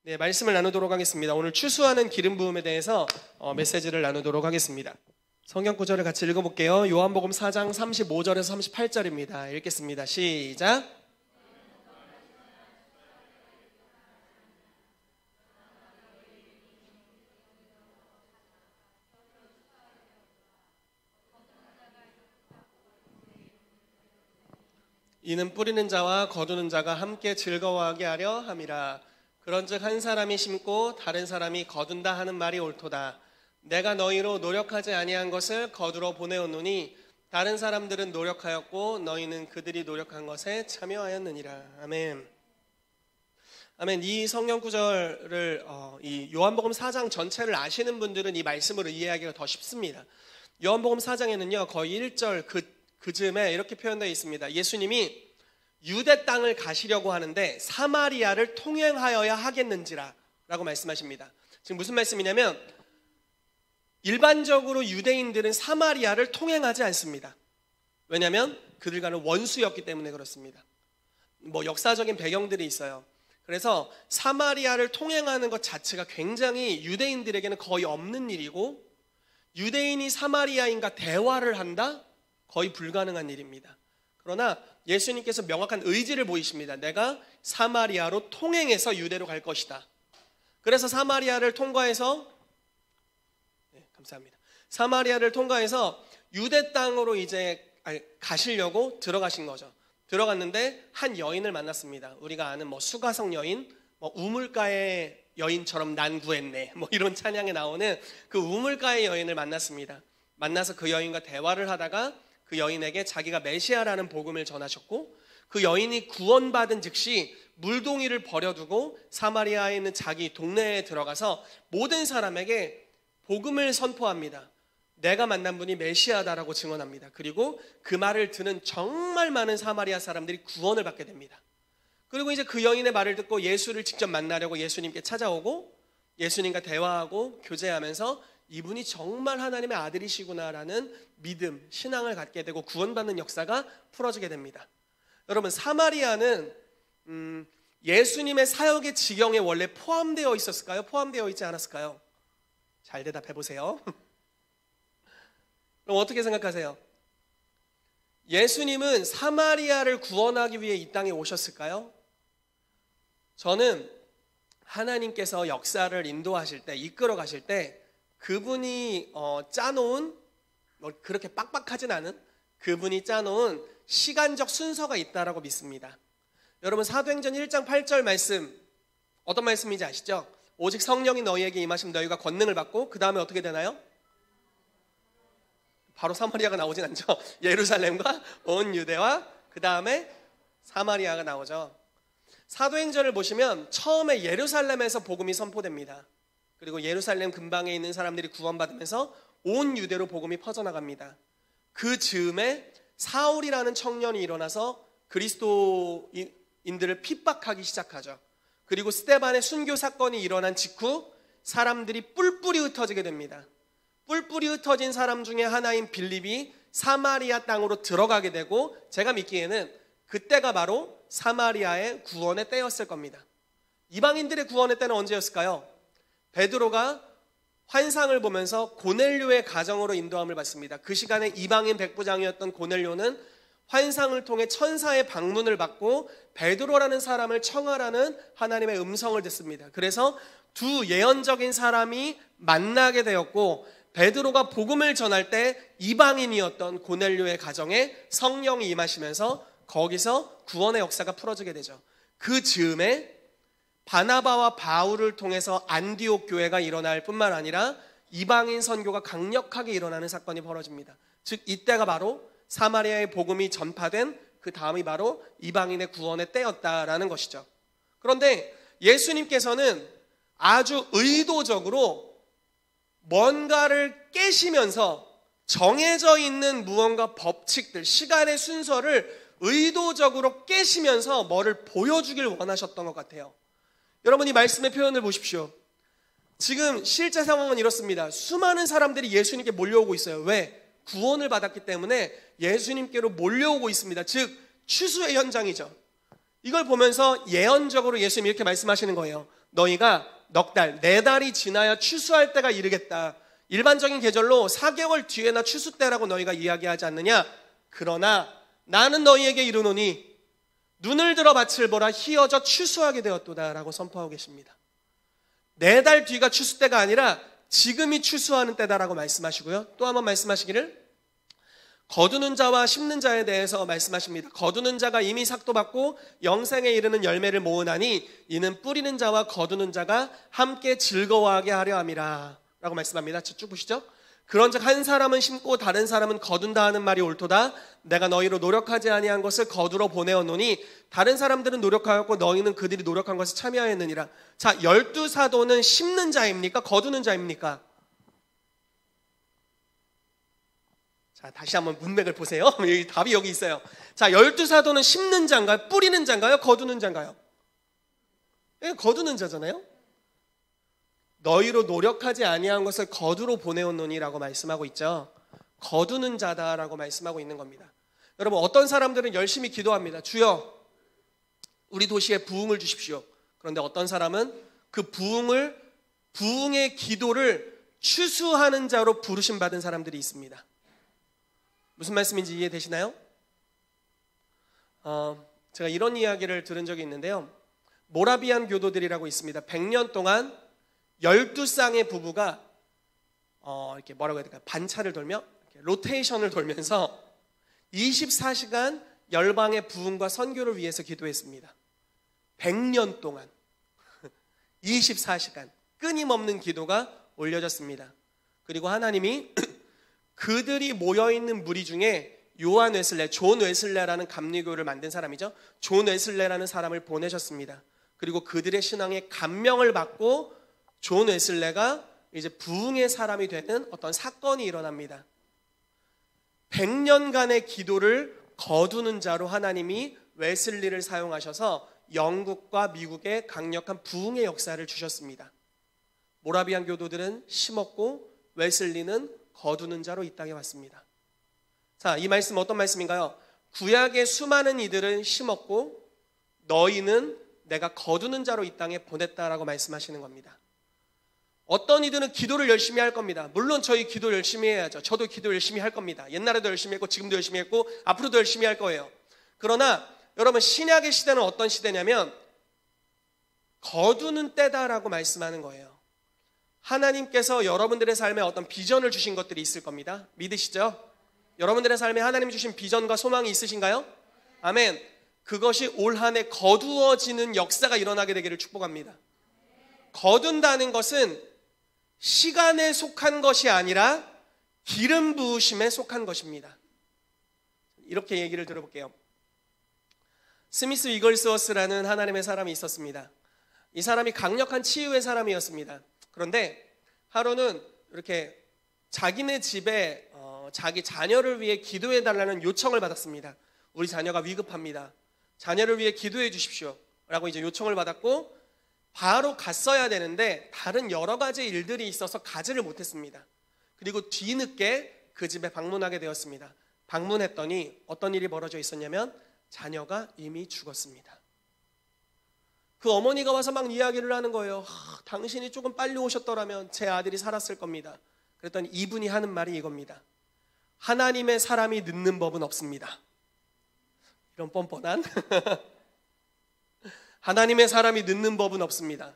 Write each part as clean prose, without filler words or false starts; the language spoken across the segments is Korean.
네, 말씀을 나누도록 하겠습니다. 오늘 추수하는 기름 부음에 대해서 메시지를 나누도록 하겠습니다. 성경 구절을 같이 읽어볼게요. 요한복음 4장 35절에서 38절입니다. 읽겠습니다. 시작. 이는 뿌리는 자와 거두는 자가 함께 즐거워하게 하려 함이라. 그런즉 한 사람이 심고 다른 사람이 거둔다 하는 말이 옳도다. 내가 너희로 노력하지 아니한 것을 거두러 보내었노니 다른 사람들은 노력하였고 너희는 그들이 노력한 것에 참여하였느니라. 아멘. 아멘. 이 성경 구절을 이 요한복음 4장 전체를 아시는 분들은 이 말씀을 이해하기가 더 쉽습니다. 요한복음 4장에는요 거의 1절 그쯤에 이렇게 표현되어 있습니다. 예수님이 유대 땅을 가시려고 하는데 사마리아를 통행하여야 하겠는지라 라고 말씀하십니다. 지금 무슨 말씀이냐면 일반적으로 유대인들은 사마리아를 통행하지 않습니다. 왜냐하면 그들과는 원수였기 때문에 그렇습니다. 역사적인 배경들이 있어요. 그래서 사마리아를 통행하는 것 자체가 굉장히 유대인들에게는 거의 없는 일이고, 유대인이 사마리아인과 대화를 한다? 거의 불가능한 일입니다. 그러나 예수님께서 명확한 의지를 보이십니다. 내가 사마리아로 통행해서 유대로 갈 것이다. 그래서 사마리아를 통과해서 감사합니다. 사마리아를 통과해서 유대 땅으로 이제 가시려고 들어가신 거죠. 들어갔는데 한 여인을 만났습니다. 우리가 아는 수가성 여인, 우물가의 여인처럼 난 구했네, 이런 찬양에 나오는 그 우물가의 여인을 만났습니다. 만나서 그 여인과 대화를 하다가 그 여인에게 자기가 메시아라는 복음을 전하셨고, 그 여인이 구원받은 즉시 물동이를 버려두고 사마리아에 있는 자기 동네에 들어가서 모든 사람에게 복음을 선포합니다. 내가 만난 분이 메시아다라고 증언합니다. 그리고 그 말을 듣는 정말 많은 사마리아 사람들이 구원을 받게 됩니다. 그리고 이제 그 여인의 말을 듣고 예수를 직접 만나려고 예수님께 찾아오고 예수님과 대화하고 교제하면서 이분이 정말 하나님의 아들이시구나라는 믿음, 신앙을 갖게 되고 구원받는 역사가 풀어지게 됩니다. 여러분, 사마리아는 예수님의 사역의 지경에 원래 포함되어 있었을까요? 포함되어 있지 않았을까요? 잘 대답해 보세요. 그럼 어떻게 생각하세요? 예수님은 사마리아를 구원하기 위해 이 땅에 오셨을까요? 저는 하나님께서 역사를 인도하실 때, 이끌어 가실 때 그분이 짜놓은, 그렇게 빡빡하진 않은, 그분이 짜놓은 시간적 순서가 있다라고 믿습니다. 여러분, 사도행전 1장 8절 말씀, 어떤 말씀인지 아시죠? 오직 성령이 너희에게 임하시면 너희가 권능을 받고 그 다음에 어떻게 되나요? 바로 사마리아가 나오진 않죠. 예루살렘과 온 유대와 그 다음에 사마리아가 나오죠. 사도행전을 보시면 처음에 예루살렘에서 복음이 선포됩니다. 그리고 예루살렘 근방에 있는 사람들이 구원받으면서 온 유대로 복음이 퍼져나갑니다. 그 즈음에 사울이라는 청년이 일어나서 그리스도인들을 핍박하기 시작하죠. 그리고 스데반의 순교 사건이 일어난 직후 사람들이 뿔뿔이 흩어지게 됩니다. 뿔뿔이 흩어진 사람 중에 하나인 빌립이 사마리아 땅으로 들어가게 되고, 제가 믿기에는 그때가 바로 사마리아의 구원의 때였을 겁니다. 이방인들의 구원의 때는 언제였을까요? 베드로가 환상을 보면서 고넬료의 가정으로 인도함을 받습니다. 그 시간에 이방인 백부장이었던 고넬료는 환상을 통해 천사의 방문을 받고 베드로라는 사람을 청하라는 하나님의 음성을 듣습니다. 그래서 두 예언적인 사람이 만나게 되었고, 베드로가 복음을 전할 때 이방인이었던 고넬료의 가정에 성령이 임하시면서 거기서 구원의 역사가 풀어지게 되죠. 그 즈음에 바나바와 바울을 통해서 안디옥 교회가 일어날 뿐만 아니라 이방인 선교가 강력하게 일어나는 사건이 벌어집니다. 즉 이때가 바로 사마리아의 복음이 전파된 그 다음이 바로 이방인의 구원의 때였다라는 것이죠. 그런데 예수님께서는 아주 의도적으로 뭔가를 깨시면서 정해져 있는 무언가 법칙들, 시간의 순서를 의도적으로 깨시면서 뭐를 보여주길 원하셨던 것 같아요. 여러분, 이 말씀의 표현을 보십시오. 지금 실제 상황은 이렇습니다. 수많은 사람들이 예수님께 몰려오고 있어요. 왜? 구원을 받았기 때문에 예수님께로 몰려오고 있습니다. 즉 추수의 현장이죠. 이걸 보면서 예언적으로 예수님이 이렇게 말씀하시는 거예요. 너희가 넉 달, 4달이 지나야 추수할 때가 이르겠다. 일반적인 계절로 4개월 뒤에나 추수 때라고 너희가 이야기하지 않느냐? 그러나 나는 너희에게 이르노니 눈을 들어 밭을 보라 희어져 추수하게 되었도다 라고 선포하고 계십니다. 4달 뒤가 추수 때가 아니라 지금이 추수하는 때다라고 말씀하시고요. 또 한번 말씀하시기를 거두는 자와 심는 자에 대해서 말씀하십니다. 거두는 자가 이미 삭도 받고 영생에 이르는 열매를 모으나니 이는 뿌리는 자와 거두는 자가 함께 즐거워하게 하려 함이라 라고 말씀합니다. 쭉 보시죠. 그런즉 한 사람은 심고 다른 사람은 거둔다 하는 말이 옳도다. 내가 너희로 노력하지 아니한 것을 거두러 보내었노니 다른 사람들은 노력하였고 너희는 그들이 노력한 것을 참여하였느니라. 자, 12사도는 심는 자입니까? 거두는 자입니까? 자, 다시 한번 문맥을 보세요. 답이 여기 있어요. 자, 12사도는 심는 자인가요? 뿌리는 자인가요? 거두는 자인가요? 거두는 자잖아요. 너희로 노력하지 아니한 것을 거두러 보내었노니라고 말씀하고 있죠. 거두는 자다라고 말씀하고 있는 겁니다. 여러분, 어떤 사람들은 열심히 기도합니다. 주여, 우리 도시에 부흥을 주십시오. 그런데 어떤 사람은 그 부흥의 기도를 추수하는 자로 부르심 받은 사람들이 있습니다. 무슨 말씀인지 이해되시나요? 제가 이런 이야기를 들은 적이 있는데요. 모라비안 교도들이라고 있습니다. 100년 동안 12쌍의 부부가 이렇게 뭐라고 해야 될까요? 반차를 돌며 로테이션을 돌면서 24시간 열방의 부흥과 선교를 위해서 기도했습니다. 100년 동안 24시간 끊임없는 기도가 올려졌습니다. 그리고 하나님이 그들이 모여있는 무리 중에 요한 웨슬레, 존 웨슬레라는 감리교를 만든 사람이죠. 존 웨슬레라는 사람을 보내셨습니다. 그리고 그들의 신앙에 감명을 받고 존 웨슬레가 이제 부흥의 사람이 되는 어떤 사건이 일어납니다. 100년간의 기도를 거두는 자로 하나님이 웨슬리를 사용하셔서 영국과 미국에 강력한 부흥의 역사를 주셨습니다. 모라비안 교도들은 심었고 웨슬리는 거두는 자로 이 땅에 왔습니다. 자, 이 말씀 어떤 말씀인가요? 구약의 수많은 이들은 심었고 너희는 내가 거두는 자로 이 땅에 보냈다라고 말씀하시는 겁니다. 어떤 이들은 기도를 열심히 할 겁니다. 물론 저희 기도 열심히 해야죠. 저도 기도 열심히 할 겁니다. 옛날에도 열심히 했고 지금도 열심히 했고 앞으로도 열심히 할 거예요. 그러나 여러분, 신약의 시대는 어떤 시대냐면 거두는 때다라고 말씀하는 거예요. 하나님께서 여러분들의 삶에 어떤 비전을 주신 것들이 있을 겁니다. 믿으시죠? 여러분들의 삶에 하나님이 주신 비전과 소망이 있으신가요? 아멘. 그것이 올 한 해 거두어지는 역사가 일어나게 되기를 축복합니다. 거둔다는 것은 시간에 속한 것이 아니라 기름 부으심에 속한 것입니다. 이렇게 얘기를 들어볼게요. 스미스 위글스워스라는 하나님의 사람이 있었습니다. 이 사람이 강력한 치유의 사람이었습니다. 그런데 하루는 이렇게 자기네 집에 자기 자녀를 위해 기도해 달라는 요청을 받았습니다. 우리 자녀가 위급합니다. 자녀를 위해 기도해 주십시오 라고 이제 요청을 받았고 바로 갔어야 되는데 다른 여러 가지 일들이 있어서 가지를 못했습니다. 그리고 뒤늦게 그 집에 방문하게 되었습니다. 방문했더니 어떤 일이 벌어져 있었냐면 자녀가 이미 죽었습니다. 그 어머니가 와서 막 이야기를 하는 거예요. 당신이 조금 빨리 오셨더라면 제 아들이 살았을 겁니다. 그랬더니 이분이 하는 말이 이겁니다. 하나님의 사람이 늦는 법은 없습니다. 이런 뻔뻔한 하나님의 사람이 늦는 법은 없습니다.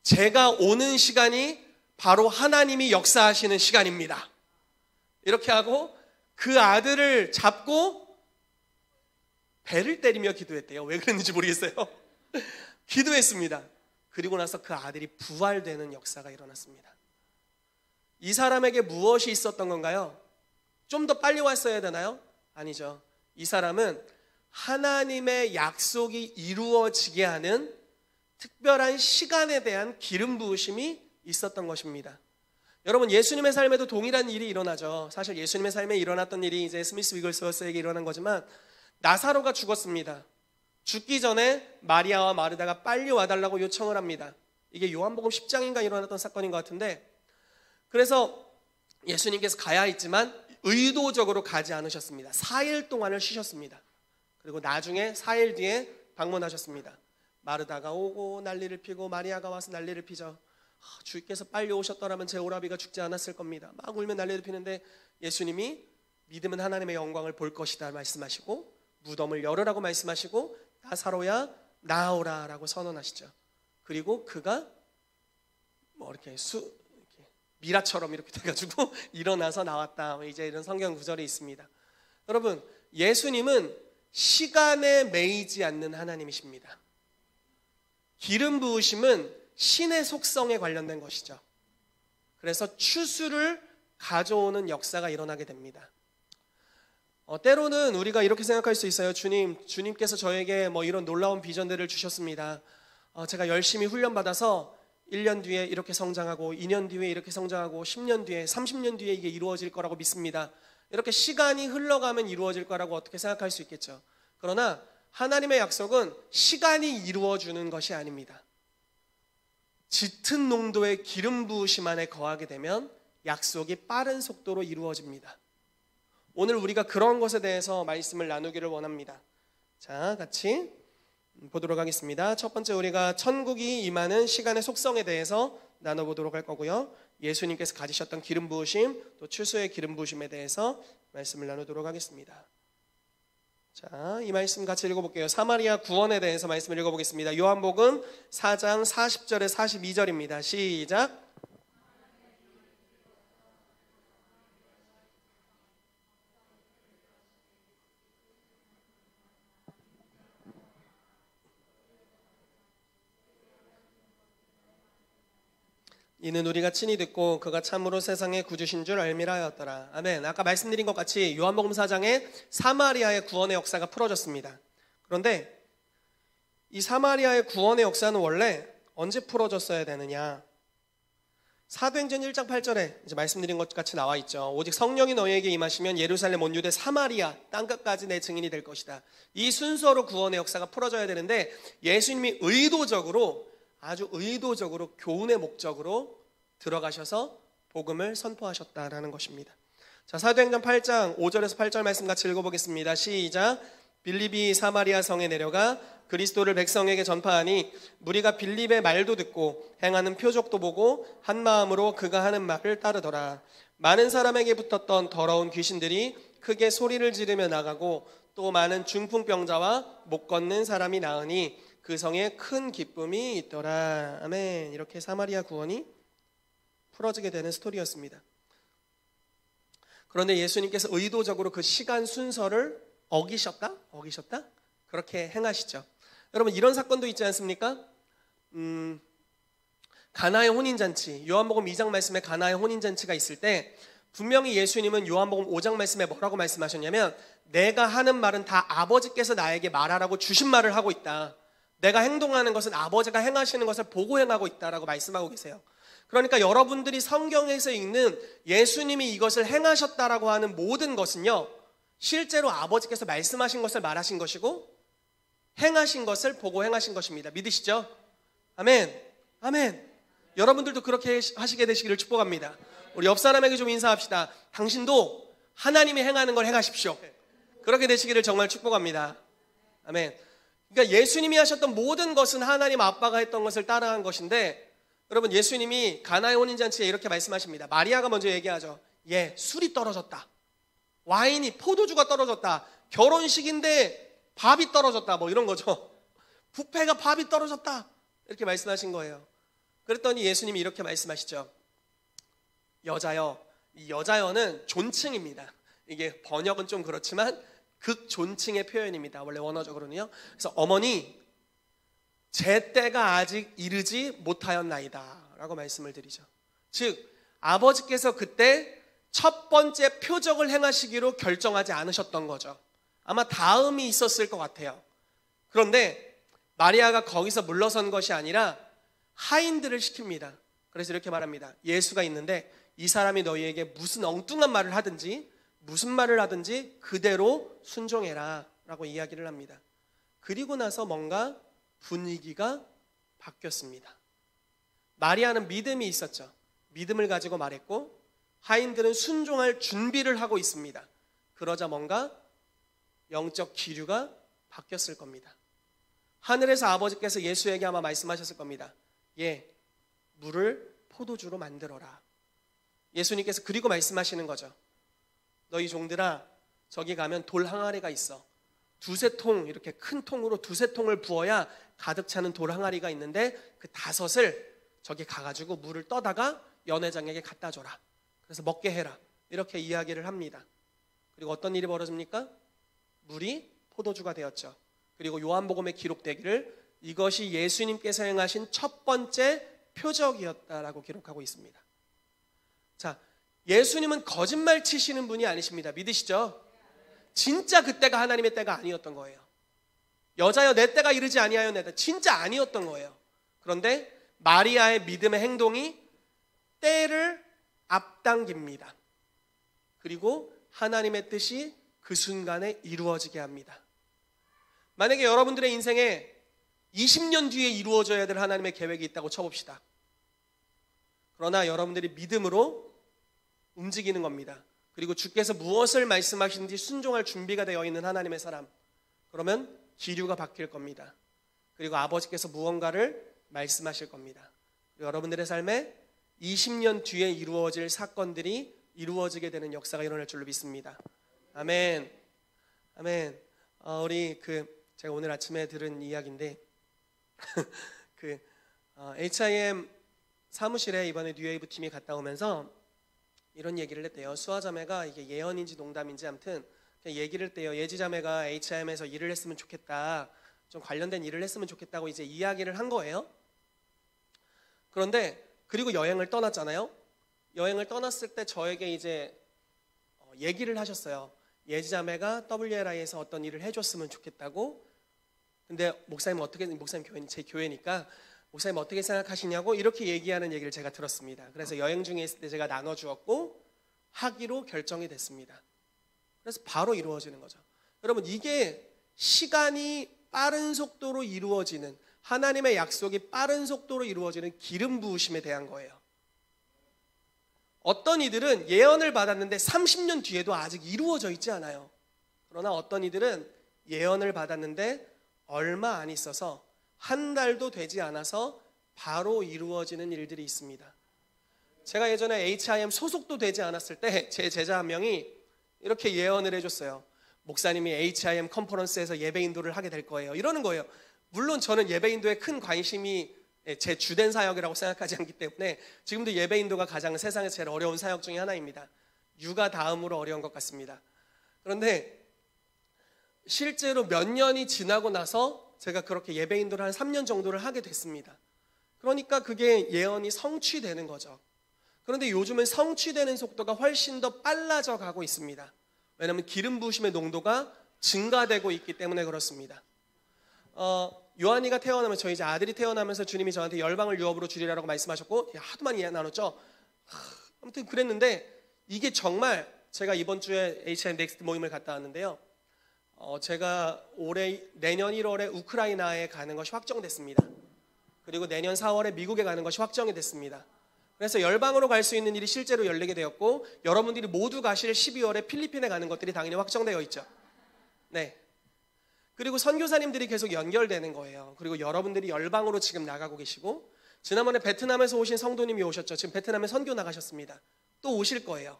제가 오는 시간이 바로 하나님이 역사하시는 시간입니다. 이렇게 하고 그 아들을 잡고 배를 때리며 기도했대요. 왜 그랬는지 모르겠어요. 기도했습니다. 그리고 나서 그 아들이 부활되는 역사가 일어났습니다. 이 사람에게 무엇이 있었던 건가요? 좀 더 빨리 왔어야 되나요? 아니죠. 이 사람은 하나님의 약속이 이루어지게 하는 특별한 시간에 대한 기름 부으심이 있었던 것입니다. 여러분, 예수님의 삶에도 동일한 일이 일어나죠. 사실 예수님의 삶에 일어났던 일이 이제 스미스 위글스워스에게 일어난 거지만 나사로가 죽었습니다. 죽기 전에 마리아와 마르다가 빨리 와달라고 요청을 합니다. 이게 요한복음 10장인가 일어났던 사건인 것 같은데, 그래서 예수님께서 가야 했지만 의도적으로 가지 않으셨습니다. 4일 동안을 쉬셨습니다. 그리고 나중에 4일 뒤에 방문하셨습니다. 마르다가 오고 난리를 피고 마리아가 와서 난리를 피죠. 주께서 빨리 오셨더라면 제 오라비가 죽지 않았을 겁니다. 막 울면 난리를 피는데 예수님이 믿음은 하나님의 영광을 볼 것이다 말씀하시고 무덤을 열으라고 말씀하시고 나사로야 나오라 라고 선언하시죠. 그리고 그가 이렇게 미라처럼 이렇게 돼가지고 일어나서 나왔다. 이제 이런 성경 구절이 있습니다. 여러분, 예수님은 시간에 매이지 않는 하나님이십니다. 기름 부으심은 신의 속성에 관련된 것이죠. 그래서 추수를 가져오는 역사가 일어나게 됩니다. 때로는 우리가 이렇게 생각할 수 있어요. 주님께서 저에게 이런 놀라운 비전들을 주셨습니다. 제가 열심히 훈련받아서 1년 뒤에 이렇게 성장하고 2년 뒤에 이렇게 성장하고 10년 뒤에 30년 뒤에 이게 이루어질 거라고 믿습니다. 이렇게 시간이 흘러가면 이루어질 거라고 어떻게 생각할 수 있겠죠. 그러나 하나님의 약속은 시간이 이루어주는 것이 아닙니다. 짙은 농도의 기름 부으심 안에 거하게 되면 약속이 빠른 속도로 이루어집니다. 오늘 우리가 그런 것에 대해서 말씀을 나누기를 원합니다. 자, 같이 보도록 하겠습니다. 첫 번째 우리가 천국이 임하는 시간의 속성에 대해서 나눠보도록 할 거고요. 예수님께서 가지셨던 기름 부으심, 또 추수의 기름 부으심에 대해서 말씀을 나누도록 하겠습니다. 자, 이 말씀 같이 읽어볼게요. 사마리아 구원에 대해서 말씀을 읽어보겠습니다. 요한복음 4장 40절에 42절입니다. 시작. 이는 우리가 친히 듣고 그가 참으로 세상의 구주신 줄 알미라 하였더라. 아멘. 아까 말씀드린 것 같이 요한복음 4장에 사마리아의 구원의 역사가 풀어졌습니다. 그런데 이 사마리아의 구원의 역사는 원래 언제 풀어졌어야 되느냐? 사도행전 1장 8절에 이제 말씀드린 것 같이 나와 있죠. 오직 성령이 너희에게 임하시면 예루살렘 온 유대 사마리아 땅끝까지 내 증인이 될 것이다. 이 순서로 구원의 역사가 풀어져야 되는데 예수님이 아주 의도적으로 교훈의 목적으로 들어가셔서 복음을 선포하셨다라는 것입니다. 자, 사도행전 8장 5절에서 8절 말씀 같이 읽어보겠습니다. 시작. 빌립이 사마리아 성에 내려가 그리스도를 백성에게 전파하니 무리가 빌립의 말도 듣고 행하는 표적도 보고 한 마음으로 그가 하는 말을 따르더라. 많은 사람에게 붙었던 더러운 귀신들이 크게 소리를 지르며 나가고 또 많은 중풍병자와 못 걷는 사람이 나으니 그 성에 큰 기쁨이 있더라. 아멘. 이렇게 사마리아 구원이 풀어지게 되는 스토리였습니다. 그런데 예수님께서 의도적으로 그 시간 순서를 어기셨다? 그렇게 행하시죠. 여러분, 이런 사건도 있지 않습니까? 가나의 혼인잔치, 요한복음 2장 말씀에 가나의 혼인잔치가 있을 때 분명히 예수님은 요한복음 5장 말씀에 뭐라고 말씀하셨냐면 내가 하는 말은 다 아버지께서 나에게 말하라고 주신 말을 하고 있다. 내가 행동하는 것은 아버지가 행하시는 것을 보고 행하고 있다라고 말씀하고 계세요. 그러니까 여러분들이 성경에서 읽는 예수님이 이것을 행하셨다라고 하는 모든 것은요, 실제로 아버지께서 말씀하신 것을 말하신 것이고 행하신 것을 보고 행하신 것입니다. 믿으시죠? 아멘. 아멘. 여러분들도 그렇게 하시게 되시기를 축복합니다. 우리 옆 사람에게 좀 인사합시다. 당신도 하나님이 행하는 걸 행하십시오. 그렇게 되시기를 정말 축복합니다. 아멘. 그러니까 예수님이 하셨던 모든 것은 하나님 아빠가 했던 것을 따라한 것인데, 여러분, 예수님이 가나의 혼인잔치에 이렇게 말씀하십니다. 마리아가 먼저 얘기하죠. 술이 떨어졌다. 와인이, 포도주가 떨어졌다. 결혼식인데 밥이 떨어졌다. 이런 거죠. 뷔페가 밥이 떨어졌다. 이렇게 말씀하신 거예요. 그랬더니 예수님이 이렇게 말씀하시죠. 여자여. 이 여자여는 존칭입니다. 이게 번역은 좀 그렇지만 극존칭의 표현입니다. 원래 원어적으로는요. 그래서 어머니, 제 때가 아직 이르지 못하였나이다 라고 말씀을 드리죠. 즉 아버지께서 그때 첫 번째 표적을 행하시기로 결정하지 않으셨던 거죠. 아마 다음이 있었을 것 같아요. 그런데 마리아가 거기서 물러선 것이 아니라 하인들을 시킵니다. 그래서 이렇게 말합니다. 예수가 있는데 이 사람이 너희에게 무슨 엉뚱한 말을 하든지 무슨 말을 하든지 그대로 순종해라 라고 이야기를 합니다. 그리고 나서 뭔가 분위기가 바뀌었습니다. 마리아는 믿음이 있었죠. 믿음을 가지고 말했고 하인들은 순종할 준비를 하고 있습니다. 그러자 뭔가 영적 기류가 바뀌었을 겁니다. 하늘에서 아버지께서 예수에게 아마 말씀하셨을 겁니다. 물을 포도주로 만들어라. 예수님께서 그리고 말씀하시는 거죠. 너희 종들아, 저기 가면 돌 항아리가 있어. 두세 통, 이렇게 큰 통으로 두세 통을 부어야 가득 차는 돌 항아리가 있는데 그 5을 저기 가가지고 물을 떠다가 연회장에게 갖다 줘라. 그래서 먹게 해라. 이렇게 이야기를 합니다. 그리고 어떤 일이 벌어집니까? 물이 포도주가 되었죠. 그리고 요한복음에 기록되기를 이것이 예수님께서 행하신 첫 번째 표적이었다라고 기록하고 있습니다. 자, 예수님은 거짓말 치시는 분이 아니십니다. 믿으시죠? 진짜 그때가 하나님의 때가 아니었던 거예요. 여자여 내 때가 이르지 아니하여 내 때, 진짜 아니었던 거예요. 그런데 마리아의 믿음의 행동이 때를 앞당깁니다. 그리고 하나님의 뜻이 그 순간에 이루어지게 합니다. 만약에 여러분들의 인생에 20년 뒤에 이루어져야 될 하나님의 계획이 있다고 쳐봅시다. 그러나 여러분들이 믿음으로 움직이는 겁니다. 그리고 주께서 무엇을 말씀하시는지 순종할 준비가 되어 있는 하나님의 사람, 그러면 기류가 바뀔 겁니다. 그리고 아버지께서 무언가를 말씀하실 겁니다. 여러분들의 삶에 20년 뒤에 이루어질 사건들이 이루어지게 되는 역사가 일어날 줄로 믿습니다. 아멘. 아멘. 제가 오늘 아침에 들은 이야기인데 HIM 사무실에 이번에 뉴웨이브 팀이 갔다 오면서 이런 얘기를 했대요. 수아자매가 이게 예언인지 농담인지 아무튼 그냥 얘기를 했대요. 예지자매가 HIM에서 일을 했으면 좋겠다, 좀 관련된 일을 했으면 좋겠다고 이제 이야기를 한 거예요. 그런데 그리고 여행을 떠났잖아요. 여행을 떠났을 때 저에게 이제 얘기를 하셨어요. 예지자매가 WLI에서 어떤 일을 해줬으면 좋겠다고. 근데 목사님 교회, 제 교회니까 목사님 어떻게 생각하시냐고 이렇게 얘기하는 얘기를 제가 들었습니다. 그래서 여행 중에 있을 때 제가 나눠주었고 하기로 결정이 됐습니다. 그래서 바로 이루어지는 거죠. 여러분, 이게 시간이 빠른 속도로 이루어지는, 하나님의 약속이 빠른 속도로 이루어지는 기름 부으심에 대한 거예요. 어떤 이들은 예언을 받았는데 30년 뒤에도 아직 이루어져 있지 않아요. 그러나 어떤 이들은 예언을 받았는데 얼마 안 있어서 한 달도 되지 않아서 바로 이루어지는 일들이 있습니다. 제가 예전에 HIM 소속도 되지 않았을 때 제 제자 한 명이 이렇게 예언을 해줬어요. 목사님이 HIM 컨퍼런스에서 예배 인도를 하게 될 거예요. 이러는 거예요. 물론 저는 예배 인도에 큰 관심이 제 주된 사역이라고 생각하지 않기 때문에 지금도 예배 인도가 가장 세상에서 제일 어려운 사역 중에 하나입니다. 육아 다음으로 어려운 것 같습니다. 그런데 실제로 몇 년이 지나고 나서 제가 그렇게 예배 인도를 한 3년 정도를 하게 됐습니다. 그러니까 그게 예언이 성취되는 거죠. 그런데 요즘은 성취되는 속도가 훨씬 더 빨라져 가고 있습니다. 왜냐하면 기름 부으심의 농도가 증가되고 있기 때문에 그렇습니다. 요한이가 태어나면서, 저희 이제 아들이 태어나면서 주님이 저한테 열방을 유업으로 주리라고 말씀하셨고 하도 많이 나눴죠. 아무튼 그랬는데 이게 정말, 제가 이번 주에 HIM 넥스트 모임을 갔다 왔는데요. 제가 내년 1월에 우크라이나에 가는 것이 확정됐습니다. 그리고 내년 4월에 미국에 가는 것이 확정이 됐습니다. 그래서 열방으로 갈 수 있는 일이 실제로 열리게 되었고, 여러분들이 모두 가실 12월에 필리핀에 가는 것들이 당연히 확정되어 있죠. 네. 그리고 선교사님들이 계속 연결되는 거예요. 그리고 여러분들이 열방으로 지금 나가고 계시고, 지난번에 베트남에서 오신 성도님이 오셨죠. 지금 베트남에 선교 나가셨습니다. 또 오실 거예요.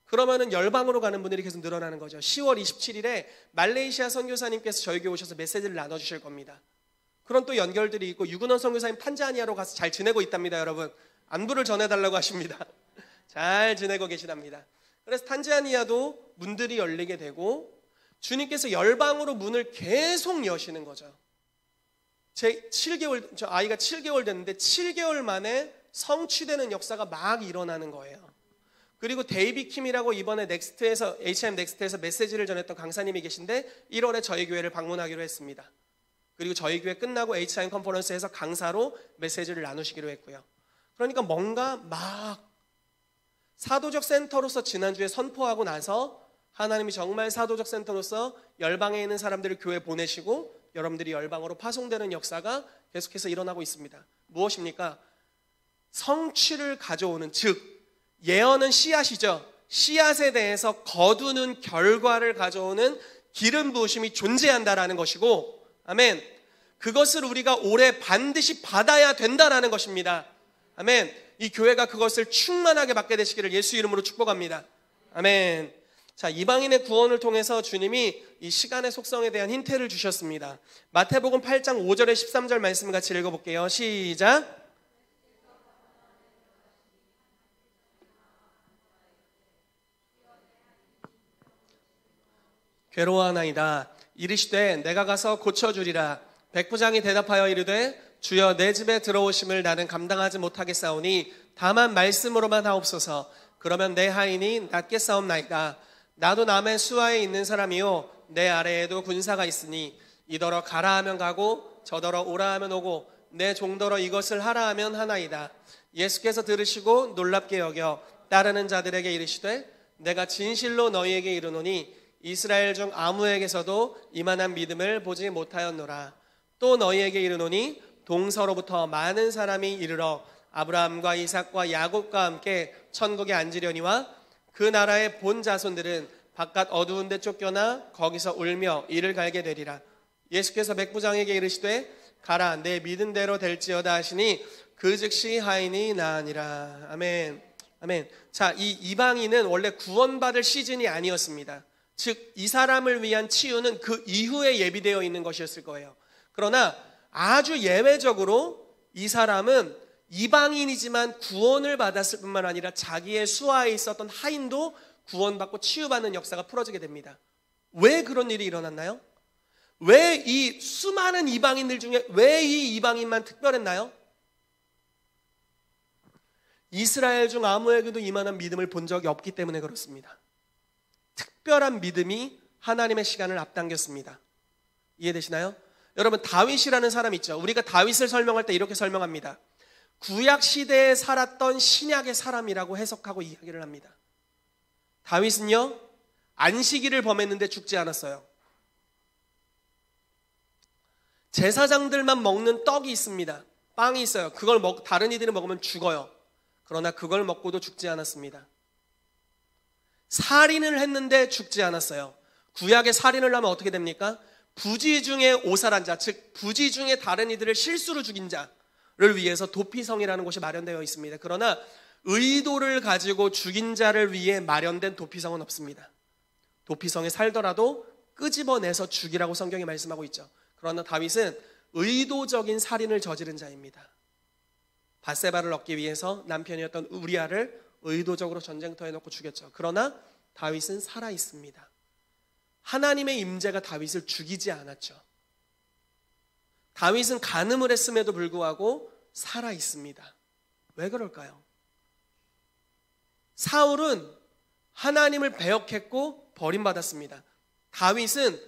그러면은 열방으로 가는 분들이 계속 늘어나는 거죠. 10월 27일에 말레이시아 선교사님께서 저에게 오셔서 메시지를 나눠주실 겁니다. 그런 또 연결들이 있고, 유근원 선교사님 탄자니아로 가서 잘 지내고 있답니다. 여러분, 안부를 전해달라고 하십니다. 잘 지내고 계시답니다. 그래서 탄자니아도 문들이 열리게 되고, 주님께서 열방으로 문을 계속 여시는 거죠. 저 아이가 7개월 됐는데 7개월 만에 성취되는 역사가 막 일어나는 거예요. 그리고 데이비 킴이라고 이번에 HIM 넥스트에서 메시지를 전했던 강사님이 계신데 1월에 저희 교회를 방문하기로 했습니다. 그리고 저희 교회 끝나고 HIM 컨퍼런스에서 강사로 메시지를 나누시기로 했고요. 그러니까 뭔가 막 사도적 센터로서 지난주에 선포하고 나서 하나님이 정말 사도적 센터로서 열방에 있는 사람들을 교회에 보내시고 여러분들이 열방으로 파송되는 역사가 계속해서 일어나고 있습니다. 무엇입니까? 성취를 가져오는, 즉 예언은 씨앗이죠. 씨앗에 대해서 거두는 결과를 가져오는 기름 부으심이 존재한다라는 것이고, 아멘. 그것을 우리가 올해 반드시 받아야 된다라는 것입니다. 아멘. 이 교회가 그것을 충만하게 받게 되시기를 예수 이름으로 축복합니다. 아멘. 자, 이방인의 구원을 통해서 주님이 이 시간의 속성에 대한 힌트를 주셨습니다. 마태복음 8장 5절에 13절 말씀을 같이 읽어볼게요. 시작. 괴로워하나이다. 이르시되 내가 가서 고쳐주리라. 백부장이 대답하여 이르되 주여 내 집에 들어오심을 나는 감당하지 못하겠사오니 다만 말씀으로만 하옵소서. 그러면 내 하인이 낫겠사옵나이다. 나도 남의 수하에 있는 사람이요 내 아래에도 군사가 있으니 이더러 가라 하면 가고 저더러 오라 하면 오고 내 종더러 이것을 하라 하면 하나이다. 예수께서 들으시고 놀랍게 여겨 따르는 자들에게 이르시되 내가 진실로 너희에게 이르노니 이스라엘 중 아무에게서도 이만한 믿음을 보지 못하였노라. 또 너희에게 이르노니 동서로부터 많은 사람이 이르러 아브라함과 이삭과 야곱과 함께 천국에 앉으려니와 그 나라의 본 자손들은 바깥 어두운 데 쫓겨나 거기서 울며 이를 갈게 되리라. 예수께서 백부장에게 이르시되 가라 내 믿은 대로 될지어다 하시니 그 즉시 하인이 나으니라. 아멘. 아멘. 자, 이 이방인은 원래 구원받을 시즌이 아니었습니다. 즉 이 사람을 위한 치유는 그 이후에 예비되어 있는 것이었을 거예요. 그러나 아주 예외적으로 이 사람은 이방인이지만 구원을 받았을 뿐만 아니라 자기의 수하에 있었던 하인도 구원받고 치유받는 역사가 풀어지게 됩니다. 왜 그런 일이 일어났나요? 왜 이 수많은 이방인들 중에 왜 이 이방인만 특별했나요? 이스라엘 중 아무에게도 이만한 믿음을 본 적이 없기 때문에 그렇습니다. 특별한 믿음이 하나님의 시간을 앞당겼습니다. 이해되시나요? 여러분, 다윗이라는 사람 있죠. 우리가 다윗을 설명할 때 이렇게 설명합니다. 구약 시대에 살았던 신약의 사람이라고 해석하고 이야기를 합니다. 다윗은요, 안식일을 범했는데 죽지 않았어요. 제사장들만 먹는 떡이 있습니다. 빵이 있어요. 그걸 다른 이들이 먹으면 죽어요. 그러나 그걸 먹고도 죽지 않았습니다. 살인을 했는데 죽지 않았어요. 구약에 살인을 하면 어떻게 됩니까? 부지 중에 오살한 자, 즉 부지 중에 다른 이들을 실수로 죽인 자를 위해서 도피성이라는 곳이 마련되어 있습니다. 그러나 의도를 가지고 죽인 자를 위해 마련된 도피성은 없습니다. 도피성에 살더라도 끄집어내서 죽이라고 성경이 말씀하고 있죠. 그러나 다윗은 의도적인 살인을 저지른 자입니다. 밧세바를 얻기 위해서 남편이었던 우리아를 의도적으로 전쟁터에 넣고 죽였죠. 그러나 다윗은 살아 있습니다. 하나님의 임재가 다윗을 죽이지 않았죠. 다윗은 간음을 했음에도 불구하고 살아 있습니다. 왜 그럴까요? 사울은 하나님을 배역했고 버림받았습니다. 다윗은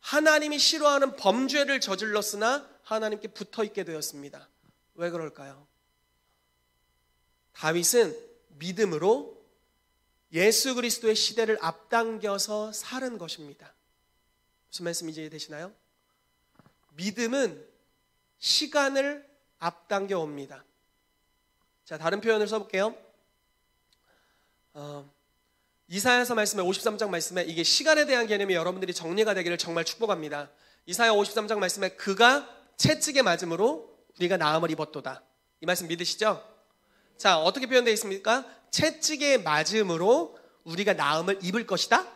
하나님이 싫어하는 범죄를 저질렀으나 하나님께 붙어있게 되었습니다. 왜 그럴까요? 다윗은 믿음으로 예수 그리스도의 시대를 앞당겨서 살은 것입니다. 무슨 말씀인지 이해되시나요? 믿음은 시간을 앞당겨 옵니다. 자, 다른 표현을 써볼게요. 이사야서 말씀에 53장 말씀에 이게 시간에 대한 개념이 여러분들이 정리가 되기를 정말 축복합니다. 이사야 53장 말씀에 그가 채찍에 맞음으로 우리가 나음을 입었도다. 이 말씀 믿으시죠? 자, 어떻게 표현되어 있습니까? 채찍에 맞음으로 우리가 나음을 입을 것이다?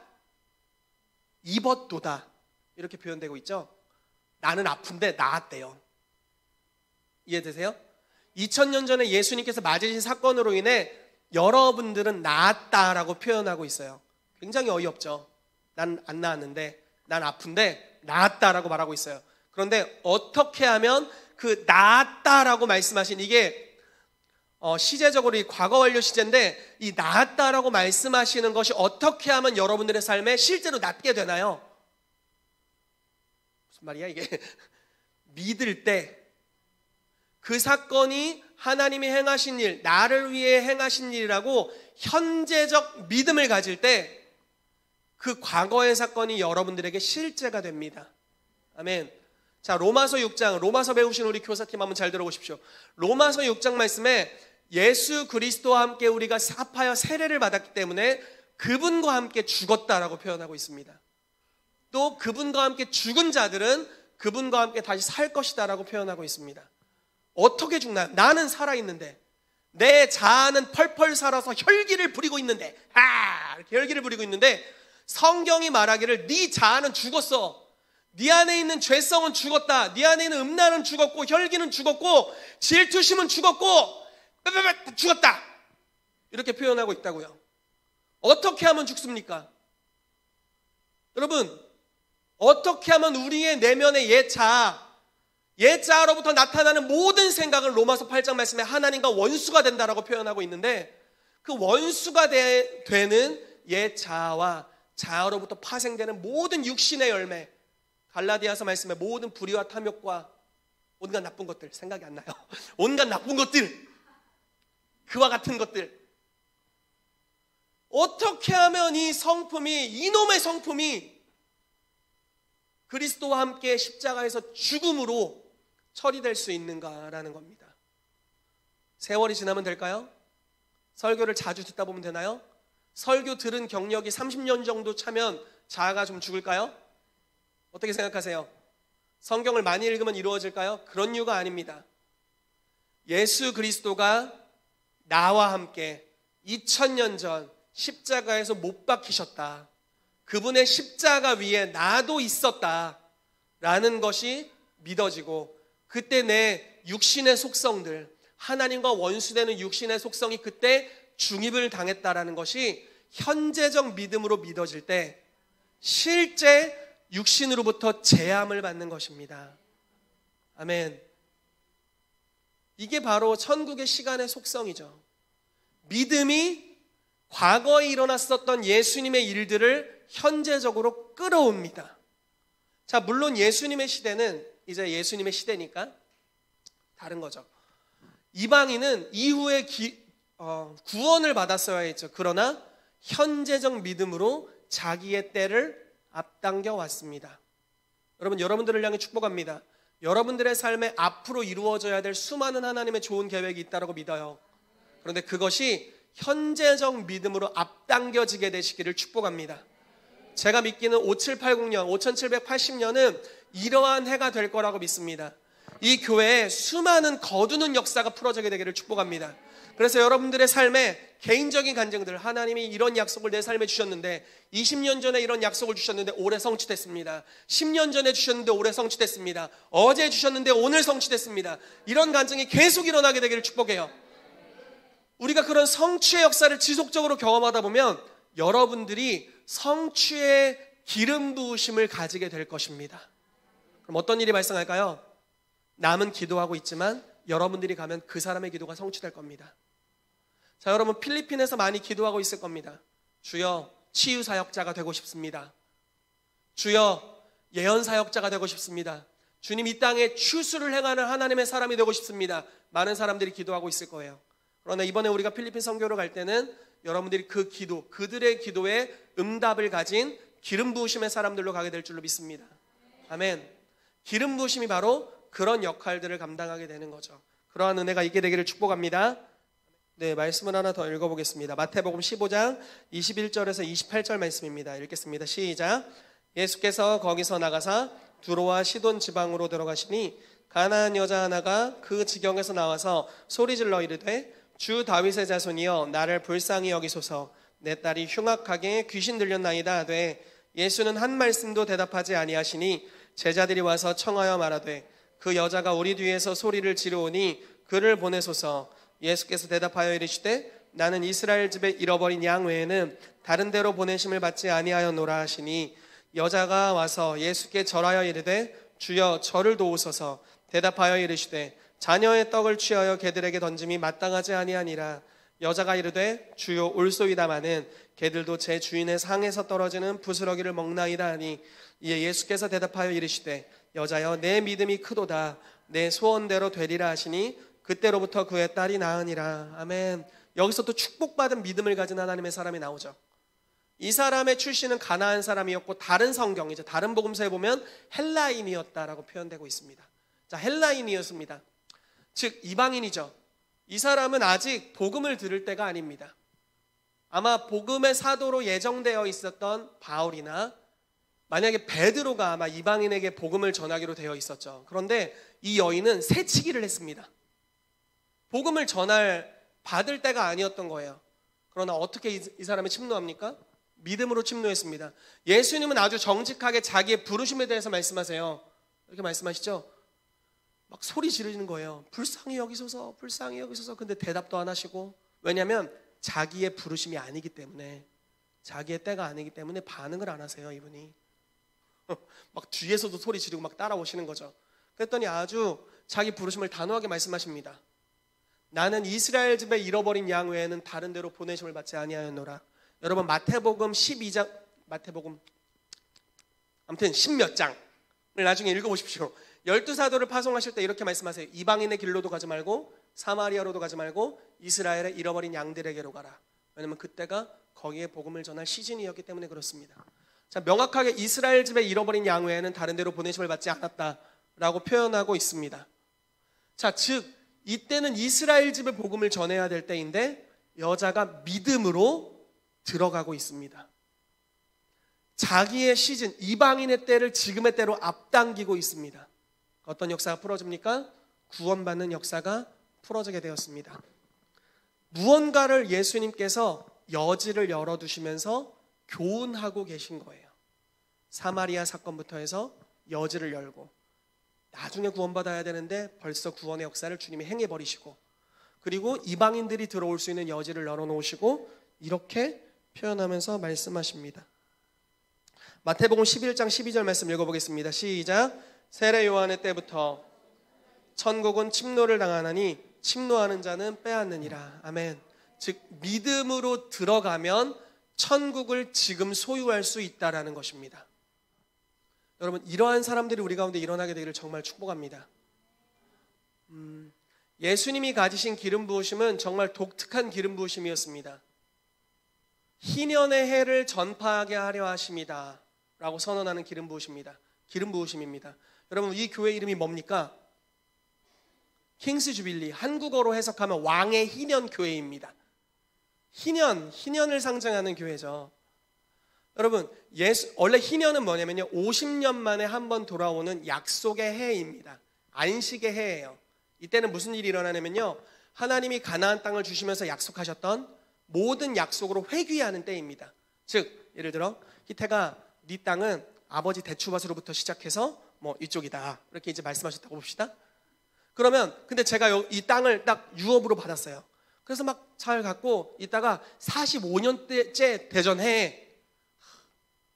입었도다. 이렇게 표현되고 있죠? 나는 아픈데 나았대요. 이해되세요? 2000년 전에 예수님께서 맞으신 사건으로 인해 여러분들은 나았다라고 표현하고 있어요. 굉장히 어이없죠? 난 안 나았는데, 난 아픈데 나았다라고 말하고 있어요. 그런데 어떻게 하면 그 나았다라고 말씀하신 이게 시제적으로 이 과거 완료 시제인데 이 나았다라고 말씀하시는 것이 어떻게 하면 여러분들의 삶에 실제로 낫게 되나요? 무슨 말이야 이게? 믿을 때 그 사건이 하나님이 행하신 일, 나를 위해 행하신 일이라고 현재적 믿음을 가질 때 그 과거의 사건이 여러분들에게 실제가 됩니다. 아멘. 자, 로마서 6장, 로마서 배우신 우리 교사팀 한번 잘 들어보십시오. 로마서 6장 말씀에 예수 그리스도와 함께 우리가 합하여 세례를 받았기 때문에 그분과 함께 죽었다라고 표현하고 있습니다. 또 그분과 함께 죽은 자들은 그분과 함께 다시 살 것이다 라고 표현하고 있습니다. 어떻게 죽나요? 나는 살아있는데, 내 자아는 펄펄 살아서 혈기를 부리고 있는데, 이렇게 혈기를 부리고 있는데, 성경이 말하기를 네 자아는 죽었어. 네 안에 있는 죄성은 죽었다. 네 안에 있는 음란은 죽었고, 혈기는 죽었고, 질투심은 죽었고, 죽었다. 이렇게 표현하고 있다고요. 어떻게 하면 죽습니까? 여러분, 어떻게 하면 우리의 내면의 옛 자아로부터 나타나는 모든 생각은 로마서 8장 말씀에 하나님과 원수가 된다라고 표현하고 있는데, 그 원수가 되는 옛 자아와 자아로부터 파생되는 모든 육신의 열매, 갈라디아서 말씀에 모든 불의와 탐욕과 온갖 나쁜 것들, 생각이 안 나요. 온갖 나쁜 것들, 그와 같은 것들, 어떻게 하면 이놈의 성품이 그리스도와 함께 십자가에서 죽음으로 처리될 수 있는가라는 겁니다. 세월이 지나면 될까요? 설교를 자주 듣다 보면 되나요? 설교 들은 경력이 30년 정도 차면 자아가 좀 죽을까요? 어떻게 생각하세요? 성경을 많이 읽으면 이루어질까요? 그런 이유가 아닙니다. 예수 그리스도가 나와 함께 2000년 전 십자가에서 못 박히셨다. 그분의 십자가 위에 나도 있었다라는 것이 믿어지고, 그때 내 육신의 속성들, 하나님과 원수되는 육신의 속성이 그때 중입을 당했다라는 것이 현재적 믿음으로 믿어질 때 실제 육신으로부터 제함을 받는 것입니다. 아멘. 이게 바로 천국의 시간의 속성이죠. 믿음이 과거에 일어났었던 예수님의 일들을 현재적으로 끌어옵니다. 자, 물론 예수님의 시대는 이제 예수님의 시대니까 다른 거죠. 이방인은 이후에 구원을 받았어야 했죠. 그러나 현재적 믿음으로 자기의 때를 앞당겨 왔습니다. 여러분, 여러분들을 향해 축복합니다. 여러분들의 삶에 앞으로 이루어져야 될 수많은 하나님의 좋은 계획이 있다고 믿어요. 그런데 그것이 현재적 믿음으로 앞당겨지게 되시기를 축복합니다. 제가 믿기는 5780년, 5780년은 이러한 해가 될 거라고 믿습니다. 이 교회에 수많은 거두는 역사가 풀어지게 되기를 축복합니다. 그래서 여러분들의 삶에 개인적인 간증들, 하나님이 이런 약속을 내 삶에 주셨는데 20년 전에 이런 약속을 주셨는데 올해 성취됐습니다. 10년 전에 주셨는데 올해 성취됐습니다. 어제 주셨는데 오늘 성취됐습니다. 이런 간증이 계속 일어나게 되기를 축복해요. 우리가 그런 성취의 역사를 지속적으로 경험하다 보면 여러분들이 성취의 기름 부으심을 가지게 될 것입니다. 그럼 어떤 일이 발생할까요? 남은 기도하고 있지만 여러분들이 가면 그 사람의 기도가 성취될 겁니다. 자, 여러분, 필리핀에서 많이 기도하고 있을 겁니다. 주여, 치유 사역자가 되고 싶습니다. 주여, 예언 사역자가 되고 싶습니다. 주님, 이 땅에 추수를 행하는 하나님의 사람이 되고 싶습니다. 많은 사람들이 기도하고 있을 거예요. 그러나 이번에 우리가 필리핀 선교를 갈 때는 여러분들이 그 기도, 그들의 기도에 응답을 가진 기름 부으심의 사람들로 가게 될 줄로 믿습니다. 아멘. 기름 부으심이 바로 그런 역할들을 감당하게 되는 거죠. 그러한 은혜가 있게 되기를 축복합니다. 네, 말씀을 하나 더 읽어보겠습니다. 마태복음 15장 21절에서 28절 말씀입니다. 읽겠습니다. 시작. 예수께서 거기서 나가사 두로와 시돈 지방으로 들어가시니 가나안 여자 하나가 그 지경에서 나와서 소리질러 이르되 주 다윗의 자손이여 나를 불쌍히 여기소서 내 딸이 흉악하게 귀신 들렸나이다 하되 예수는 한 말씀도 대답하지 아니하시니 제자들이 와서 청하여 말하되 그 여자가 우리 뒤에서 소리를 지르오니 그를 보내소서. 예수께서 대답하여 이르시되 나는 이스라엘 집에 잃어버린 양 외에는 다른 데로 보내심을 받지 아니하였노라 하시니 여자가 와서 예수께 절하여 이르되 주여 저를 도우소서. 대답하여 이르시되 자녀의 떡을 취하여 개들에게 던짐이 마땅하지 아니하니라. 여자가 이르되 주여 올소이다마는 개들도 제 주인의 상에서 떨어지는 부스러기를 먹나이다 하니 이에 예수께서 대답하여 이르시되 여자여 내 믿음이 크도다 내 소원대로 되리라 하시니 그때로부터 그의 딸이 나으니라. 아멘. 여기서 또 축복받은 믿음을 가진 하나님의 사람이 나오죠. 이 사람의 출신은 가나안 사람이었고 다른 성경이죠. 다른 복음서에 보면 헬라인이었다라고 표현되고 있습니다. 자, 헬라인이었습니다. 즉 이방인이죠. 이 사람은 아직 복음을 들을 때가 아닙니다. 아마 복음의 사도로 예정되어 있었던 바울이나 만약에 베드로가 아마 이방인에게 복음을 전하기로 되어 있었죠. 그런데 이 여인은 새치기를 했습니다. 복음을 받을 때가 아니었던 거예요. 그러나 어떻게 이 사람이 침노합니까? 믿음으로 침노했습니다. 예수님은 아주 정직하게 자기의 부르심에 대해서 말씀하세요. 이렇게 말씀하시죠. 막 소리 지르는 거예요. 불쌍히 여기소서, 불쌍히 여기소서. 근데 대답도 안 하시고, 왜냐하면 자기의 부르심이 아니기 때문에, 자기의 때가 아니기 때문에 반응을 안 하세요, 이분이. 막 뒤에서도 소리 지르고 막 따라오시는 거죠. 그랬더니 아주 자기 부르심을 단호하게 말씀하십니다. 나는 이스라엘 집에 잃어버린 양 외에는 다른 데로 보내심을 받지 아니하였노라. 여러분 마태복음 12장, 아무튼 10몇 장을 나중에 읽어보십시오. 12사도를 파송하실 때 이렇게 말씀하세요. 이방인의 길로도 가지 말고 사마리아로도 가지 말고 이스라엘의 잃어버린 양들에게로 가라. 왜냐하면 그때가 거기에 복음을 전할 시즌이었기 때문에 그렇습니다. 자, 명확하게 이스라엘 집에 잃어버린 양 외에는 다른 데로 보내심을 받지 않았다라고 표현하고 있습니다. 자, 즉 이때는 이스라엘 집에 복음을 전해야 될 때인데 여자가 믿음으로 들어가고 있습니다. 자기의 시즌, 이방인의 때를 지금의 때로 앞당기고 있습니다. 어떤 역사가 풀어집니까? 구원받는 역사가 풀어지게 되었습니다. 무언가를 예수님께서 여지를 열어두시면서 교훈하고 계신 거예요. 사마리아 사건부터 해서 여지를 열고, 나중에 구원받아야 되는데 벌써 구원의 역사를 주님이 행해버리시고, 그리고 이방인들이 들어올 수 있는 여지를 열어놓으시고, 이렇게 표현하면서 말씀하십니다. 마태복음 11장 12절 말씀 읽어보겠습니다. 시작. 세례 요한의 때부터 천국은 침노를 당하나니 침노하는 자는 빼앗느니라. 아멘. 즉 믿음으로 들어가면 천국을 지금 소유할 수 있다라는 것입니다. 여러분, 이러한 사람들이 우리 가운데 일어나게 되기를 정말 축복합니다. 예수님이 가지신 기름 부으심은 정말 독특한 기름 부으심이었습니다. 희년의 해를 전파하게 하려 하심이다 라고 선언하는 기름 부으심입니다. 기름 부으심입니다. 여러분, 이 교회 이름이 뭡니까? 킹스 주빌리, 한국어로 해석하면 왕의 희년 교회입니다. 희년을 상징하는 교회죠. 여러분, 원래 희년은 뭐냐면요, 50년 만에 한 번 돌아오는 약속의 해입니다. 안식의 해예요. 이때는 무슨 일이 일어나냐면요, 하나님이 가나안 땅을 주시면서 약속하셨던 모든 약속으로 회귀하는 때입니다. 즉 예를 들어 히태가 네 땅은 아버지 대추밭으로부터 시작해서 뭐 이쪽이다, 이렇게 이제 말씀하셨다고 봅시다. 그러면 근데 제가 이 땅을 딱 유업으로 받았어요. 그래서 막 잘 갖고 있다가 45년째 되전 해에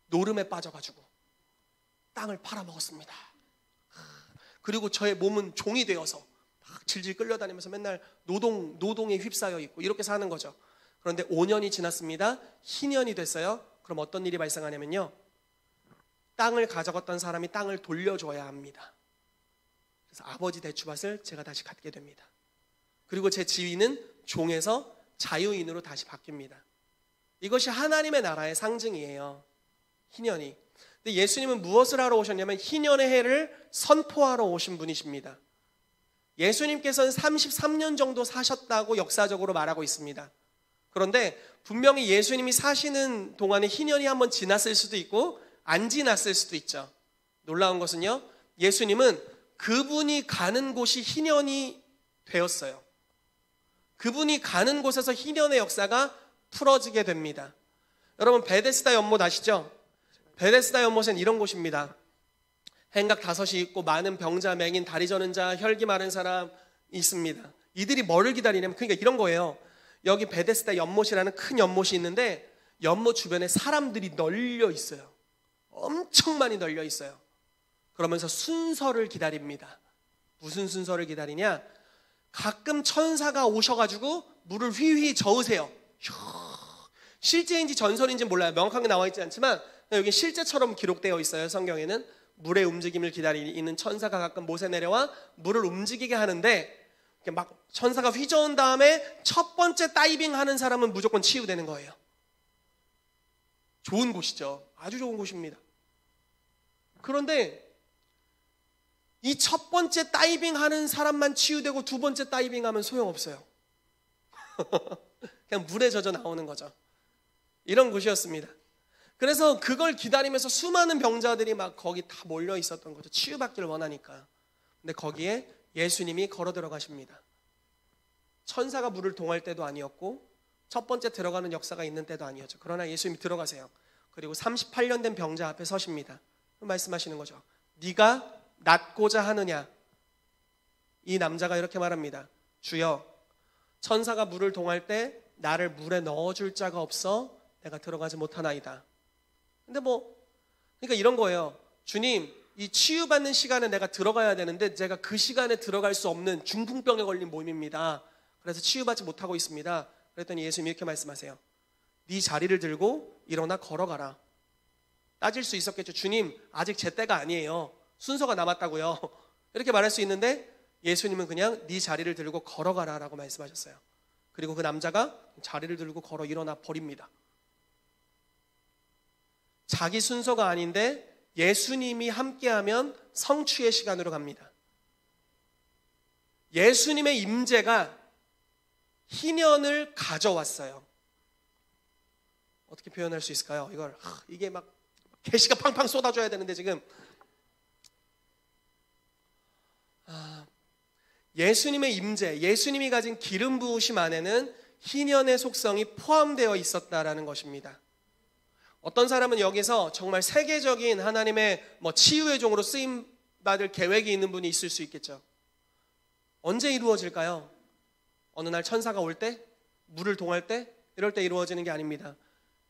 노름에 빠져가지고 땅을 팔아먹었습니다. 그리고 저의 몸은 종이 되어서 막 질질 끌려다니면서 맨날 노동에 휩싸여 있고 이렇게 사는 거죠. 그런데 5년이 지났습니다. 희년이 됐어요. 그럼 어떤 일이 발생하냐면요, 땅을 가져갔던 사람이 땅을 돌려줘야 합니다. 그래서 아버지 대추밭을 제가 다시 갖게 됩니다. 그리고 제 지위는 종에서 자유인으로 다시 바뀝니다. 이것이 하나님의 나라의 상징이에요, 희년이. 근데 예수님은 무엇을 하러 오셨냐면 희년의 해를 선포하러 오신 분이십니다. 예수님께서는 33년 정도 사셨다고 역사적으로 말하고 있습니다. 그런데 분명히 예수님이 사시는 동안에 희년이 한번 지났을 수도 있고 안 지났을 수도 있죠. 놀라운 것은요, 예수님은 그분이 가는 곳이 희년이 되었어요. 그분이 가는 곳에서 희년의 역사가 풀어지게 됩니다. 여러분, 베데스다 연못 아시죠? 베데스다 연못은 이런 곳입니다. 행각 5이 있고 많은 병자, 맹인, 다리 저는 자, 혈기 마른 사람이 있습니다. 이들이 뭐를 기다리냐면, 그러니까 이런 거예요. 여기 베데스다 연못이라는 큰 연못이 있는데 연못 주변에 사람들이 널려 있어요. 엄청 많이 널려 있어요. 그러면서 순서를 기다립니다. 무슨 순서를 기다리냐? 가끔 천사가 오셔가지고 물을 휘휘 저으세요. 실제인지 전설인지 몰라요. 명확하게 나와 있지 않지만 여기 실제처럼 기록되어 있어요. 성경에는 물의 움직임을 기다리는 천사가 가끔 못에 내려와 물을 움직이게 하는데, 막 천사가 휘저은 다음에 첫 번째 다이빙 하는 사람은 무조건 치유되는 거예요. 좋은 곳이죠. 아주 좋은 곳입니다. 그런데 이 첫 번째 다이빙 하는 사람만 치유되고 두 번째 다이빙 하면 소용없어요. 그냥 물에 젖어 나오는 거죠. 이런 곳이었습니다. 그래서 그걸 기다리면서 수많은 병자들이 막 거기 다 몰려 있었던 거죠. 치유받기를 원하니까. 근데 거기에 예수님이 걸어 들어가십니다. 천사가 물을 동할 때도 아니었고 첫 번째 들어가는 역사가 있는 때도 아니었죠. 그러나 예수님이 들어가세요. 그리고 38년 된 병자 앞에 서십니다. 말씀하시는 거죠. 네가 낫고자 하느냐? 이 남자가 이렇게 말합니다. 주여, 천사가 물을 동할 때 나를 물에 넣어줄 자가 없어 내가 들어가지 못하나이다. 근데 그러니까 이런 거예요. 주님, 이 치유받는 시간에 내가 들어가야 되는데 제가 그 시간에 들어갈 수 없는 중풍병에 걸린 몸입니다. 그래서 치유받지 못하고 있습니다. 그랬더니 예수님이 이렇게 말씀하세요. 네 자리를 들고 일어나 걸어가라. 따질 수 있었겠죠. 주님, 아직 제 때가 아니에요. 순서가 남았다고요. 이렇게 말할 수 있는데 예수님은 그냥 네 자리를 들고 걸어가라 라고 말씀하셨어요. 그리고 그 남자가 자리를 들고 걸어 일어나 버립니다. 자기 순서가 아닌데 예수님이 함께하면 성취의 시간으로 갑니다. 예수님의 임재가 희년을 가져왔어요. 어떻게 표현할 수 있을까요? 이게 막 계시가 팡팡 쏟아져야 되는데 지금 예수님의 임재, 예수님이 가진 기름 부으심 안에는 희년의 속성이 포함되어 있었다라는 것입니다. 어떤 사람은 여기서 정말 세계적인 하나님의 치유의 종으로 쓰임 받을 계획이 있는 분이 있을 수 있겠죠. 언제 이루어질까요? 어느 날 천사가 올 때? 물을 동할 때? 이럴 때 이루어지는 게 아닙니다.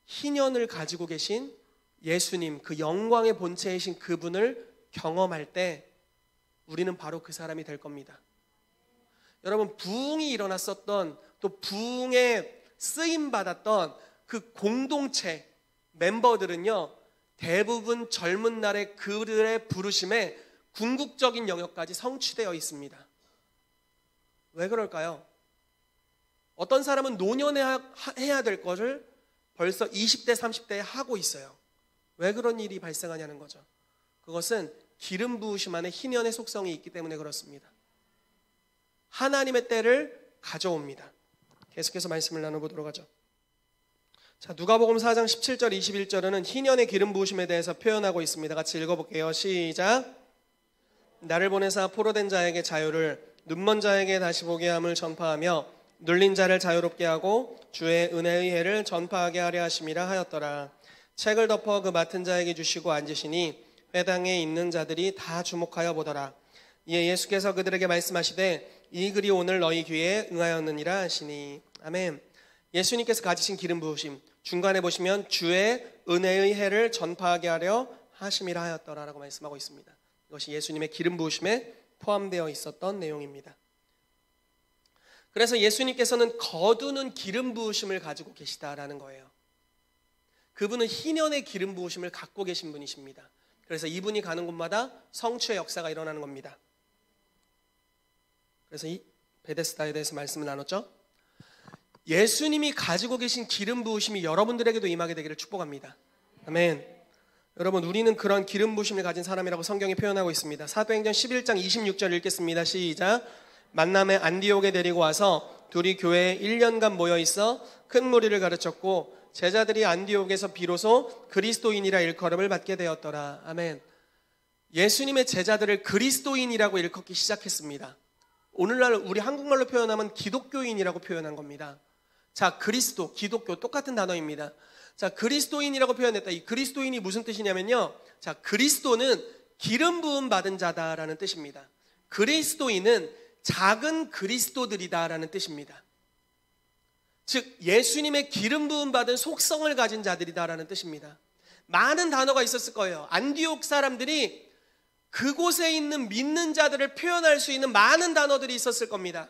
희년을 가지고 계신 예수님, 그 영광의 본체이신 그분을 경험할 때 우리는 바로 그 사람이 될 겁니다. 여러분, 부흥이 일어났었던, 또 부흥에 쓰임받았던 그 공동체 멤버들은요, 대부분 젊은 날의 그들의 부르심에 궁극적인 영역까지 성취되어 있습니다. 왜 그럴까요? 어떤 사람은 노년에 해야 될 것을 벌써 20대, 30대에 하고 있어요. 왜 그런 일이 발생하냐는 거죠. 그것은 기름 부으심 안에 희년의 속성이 있기 때문에 그렇습니다. 하나님의 때를 가져옵니다. 계속해서 말씀을 나눠보도록 하죠. 자, 누가복음 4장 17절 21절에는 희년의 기름 부으심에 대해서 표현하고 있습니다. 같이 읽어볼게요. 시작. 나를 보내사 포로된 자에게 자유를, 눈먼 자에게 다시 보게 함을 전파하며 눌린 자를 자유롭게 하고 주의 은혜의 해를 전파하게 하려 하심이라 하였더라. 책을 덮어 그 맡은 자에게 주시고 앉으시니 회당에 있는 자들이 다 주목하여 보더라. 이에 예수께서 그들에게 말씀하시되 이 글이 오늘 너희 귀에 응하였느니라 하시니. 아멘. 예수님께서 가지신 기름 부으심, 중간에 보시면 주의 은혜의 해를 전파하게 하려 하심이라 하였더라라고 말씀하고 있습니다. 이것이 예수님의 기름 부으심에 포함되어 있었던 내용입니다. 그래서 예수님께서는 거두는 기름 부으심을 가지고 계시다라는 거예요. 그분은 희년의 기름 부으심을 갖고 계신 분이십니다. 그래서 이분이 가는 곳마다 성취의 역사가 일어나는 겁니다. 그래서 이 베데스다에 대해서 말씀을 나눴죠. 예수님이 가지고 계신 기름 부으심이 여러분들에게도 임하게 되기를 축복합니다. 아멘. 여러분, 우리는 그런 기름 부으심을 가진 사람이라고 성경이 표현하고 있습니다. 사도행전 11장 26절 읽겠습니다. 시작. 만남에 안디옥에 데리고 와서 둘이 교회에 1년간 모여 있어 큰 무리를 가르쳤고 제자들이 안디옥에서 비로소 그리스도인이라 일컬음을 받게 되었더라. 아멘. 예수님의 제자들을 그리스도인이라고 일컫기 시작했습니다. 오늘날 우리 한국말로 표현하면 기독교인이라고 표현한 겁니다. 자, 그리스도, 기독교 똑같은 단어입니다. 자, 그리스도인이라고 표현했다. 이 그리스도인이 무슨 뜻이냐면요. 자, 그리스도는 기름 부음 받은 자다라는 뜻입니다. 그리스도인은 작은 그리스도들이다라는 뜻입니다. 즉 예수님의 기름 부음 받은 속성을 가진 자들이다라는 뜻입니다. 많은 단어가 있었을 거예요. 안디옥 사람들이 그곳에 있는 믿는 자들을 표현할 수 있는 많은 단어들이 있었을 겁니다.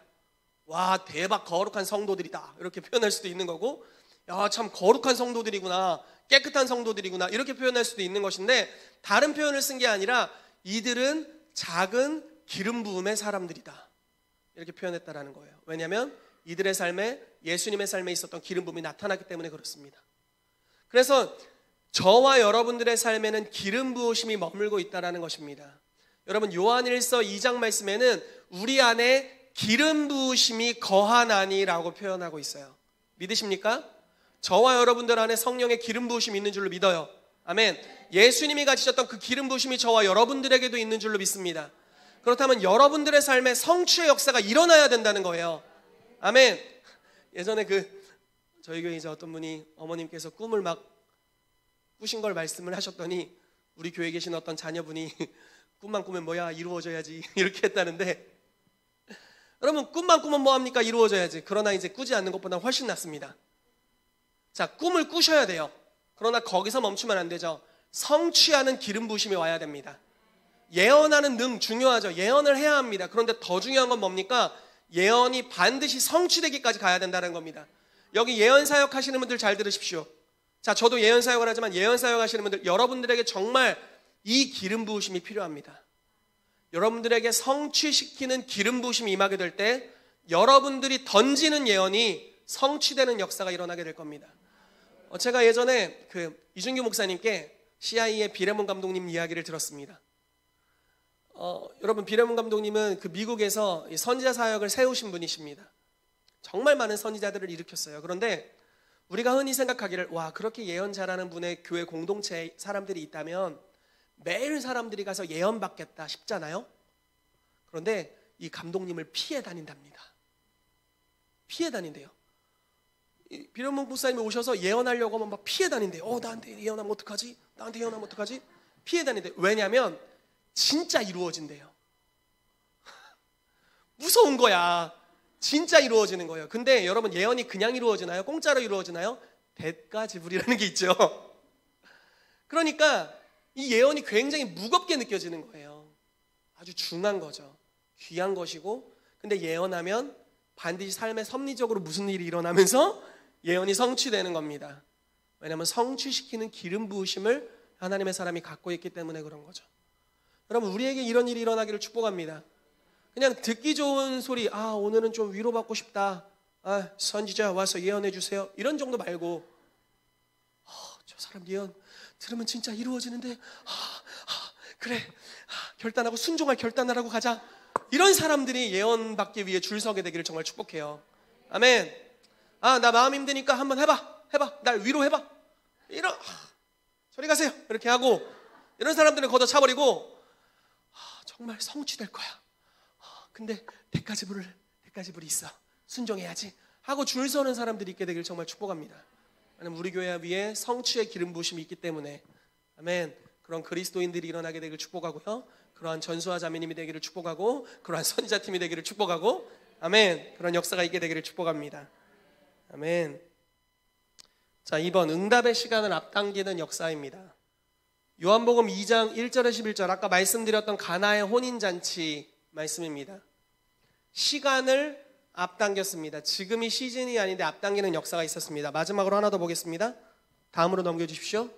와, 대박 거룩한 성도들이다 이렇게 표현할 수도 있는 거고, 야, 참 거룩한 성도들이구나, 깨끗한 성도들이구나 이렇게 표현할 수도 있는 것인데, 다른 표현을 쓴 게 아니라 이들은 작은 기름 부음의 사람들이다 이렇게 표현했다라는 거예요. 왜냐하면 이들의 삶에, 예수님의 삶에 있었던 기름 부음이 나타났기 때문에 그렇습니다. 그래서 저와 여러분들의 삶에는 기름 부으심이 머물고 있다는 것입니다. 여러분, 요한일서 2장 말씀에는 우리 안에 기름 부으심이 거하나니라고 표현하고 있어요. 믿으십니까? 저와 여러분들 안에 성령의 기름 부으심이 있는 줄로 믿어요. 아멘. 예수님이 가지셨던 그 기름 부으심이 저와 여러분들에게도 있는 줄로 믿습니다. 그렇다면 여러분들의 삶에 성취의 역사가 일어나야 된다는 거예요. 아멘. 예전에 저희 교회 이제 어떤 분이 어머님께서 꿈을 막 꾸신 걸 말씀을 하셨더니 우리 교회에 계신 어떤 자녀분이 꿈만 꾸면 뭐야, 이루어져야지 이렇게 했다는데, 여러분 꿈만 꾸면 뭐합니까? 이루어져야지. 그러나 이제 꾸지 않는 것보다 훨씬 낫습니다. 자, 꿈을 꾸셔야 돼요. 그러나 거기서 멈추면 안 되죠. 성취하는 기름 부으심이 와야 됩니다. 예언하는 능 중요하죠. 예언을 해야 합니다. 그런데 더 중요한 건 뭡니까? 예언이 반드시 성취되기까지 가야 된다는 겁니다. 여기 예언 사역 하시는 분들 잘 들으십시오. 자, 저도 예언 사역을 하지만 예언 사역 하시는 분들, 여러분들에게 정말 이 기름 부으심이 필요합니다. 여러분들에게 성취시키는 기름 부으심이 임하게 될 때 여러분들이 던지는 예언이 성취되는 역사가 일어나게 될 겁니다. 제가 예전에 이준규 목사님께 CIA의 비레몬 감독님 이야기를 들었습니다. 여러분, 비레몬 감독님은 미국에서 선지자 사역을 세우신 분이십니다. 정말 많은 선지자들을 일으켰어요. 그런데 우리가 흔히 생각하기를, 와, 그렇게 예언 잘하는 분의 교회 공동체에 사람들이 있다면 매일 사람들이 가서 예언 받겠다 싶잖아요. 그런데 이 감독님을 피해 다닌답니다. 피해 다닌대요. 비레몬 목사님이 오셔서 예언하려고 하면 막 피해 다닌대요. 나한테 예언하면 어떡하지? 나한테 예언하면 어떡하지? 피해 다닌대요. 왜냐하면 진짜 이루어진대요. 무서운 거야. 진짜 이루어지는 거예요. 근데 여러분, 예언이 그냥 이루어지나요? 공짜로 이루어지나요? 대가 지불이라는 게 있죠. 그러니까 이 예언이 굉장히 무겁게 느껴지는 거예요. 아주 중요한 거죠. 귀한 것이고, 근데 예언하면 반드시 삶에 섭리적으로 무슨 일이 일어나면서 예언이 성취되는 겁니다. 왜냐하면 성취시키는 기름 부으심을 하나님의 사람이 갖고 있기 때문에 그런 거죠. 여러분, 우리에게 이런 일이 일어나기를 축복합니다. 그냥 듣기 좋은 소리, 오늘은 좀 위로받고 싶다, 선지자 와서 예언해 주세요, 이런 정도 말고, 저 사람 예언 들으면 진짜 이루어지는데, 그래, 결단하고 순종할 결단을 하고 가자, 이런 사람들이 예언 받기 위해 줄 서게 되기를 정말 축복해요. 아멘. 나 마음 힘드니까 한번 해봐, 날 위로해봐, 저리 가세요, 이렇게 하고, 이런 사람들은 걷어차버리고, 정말 성취될 거야, 근데 대가 지불이 있어, 순종해야지 하고 줄 서는 사람들이 있게 되길 정말 축복합니다. 왜냐하면 우리 교회 위에 성취의 기름 부으심이 있기 때문에, 아멘. 그런 그리스도인들이 일어나게 되길 축복하고요, 그러한 전수와 자매님이 되기를 축복하고, 그러한 선지자팀이 되기를 축복하고, 아멘. 그런 역사가 있게 되기를 축복합니다. 아멘. 자, 2번 응답의 시간을 앞당기는 역사입니다. 요한복음 2장 1절에 11절, 아까 말씀드렸던 가나의 혼인잔치 말씀입니다. 시간을 앞당겼습니다. 지금이 시즌이 아닌데 앞당기는 역사가 있었습니다. 마지막으로 하나 더 보겠습니다. 다음으로 넘겨주십시오.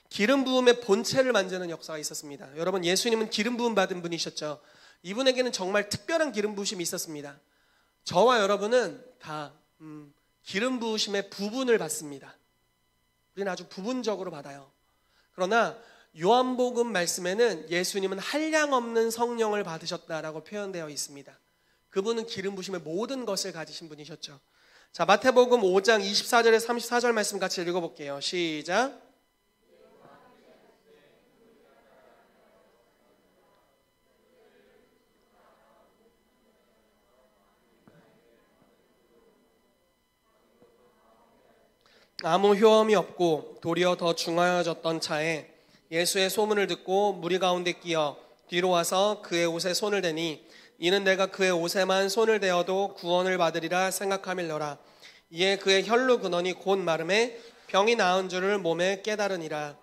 기름 부음의 본체를 만드는 역사가 있었습니다. 여러분, 예수님은 기름 부음 받은 분이셨죠. 이분에게는 정말 특별한 기름 부으심이 있었습니다. 저와 여러분은 다 기름 부으심의 부분을 받습니다. 우리는 아주 부분적으로 받아요. 그러나 요한복음 말씀에는 예수님은 한량없는 성령을 받으셨다라고 표현되어 있습니다. 그분은 기름 부으심의 모든 것을 가지신 분이셨죠. 자, 마태복음 5장 24절에 34절 말씀 같이 읽어볼게요. 시작. 아무 효험이 없고 도리어 더 중하여졌던 차에 예수의 소문을 듣고 무리 가운데 끼어 뒤로 와서 그의 옷에 손을 대니 이는 내가 그의 옷에만 손을 대어도 구원을 받으리라 생각하밀러라. 이에 그의 혈루 근원이 곧 마름에 병이 나은 줄을 몸에 깨달으니라.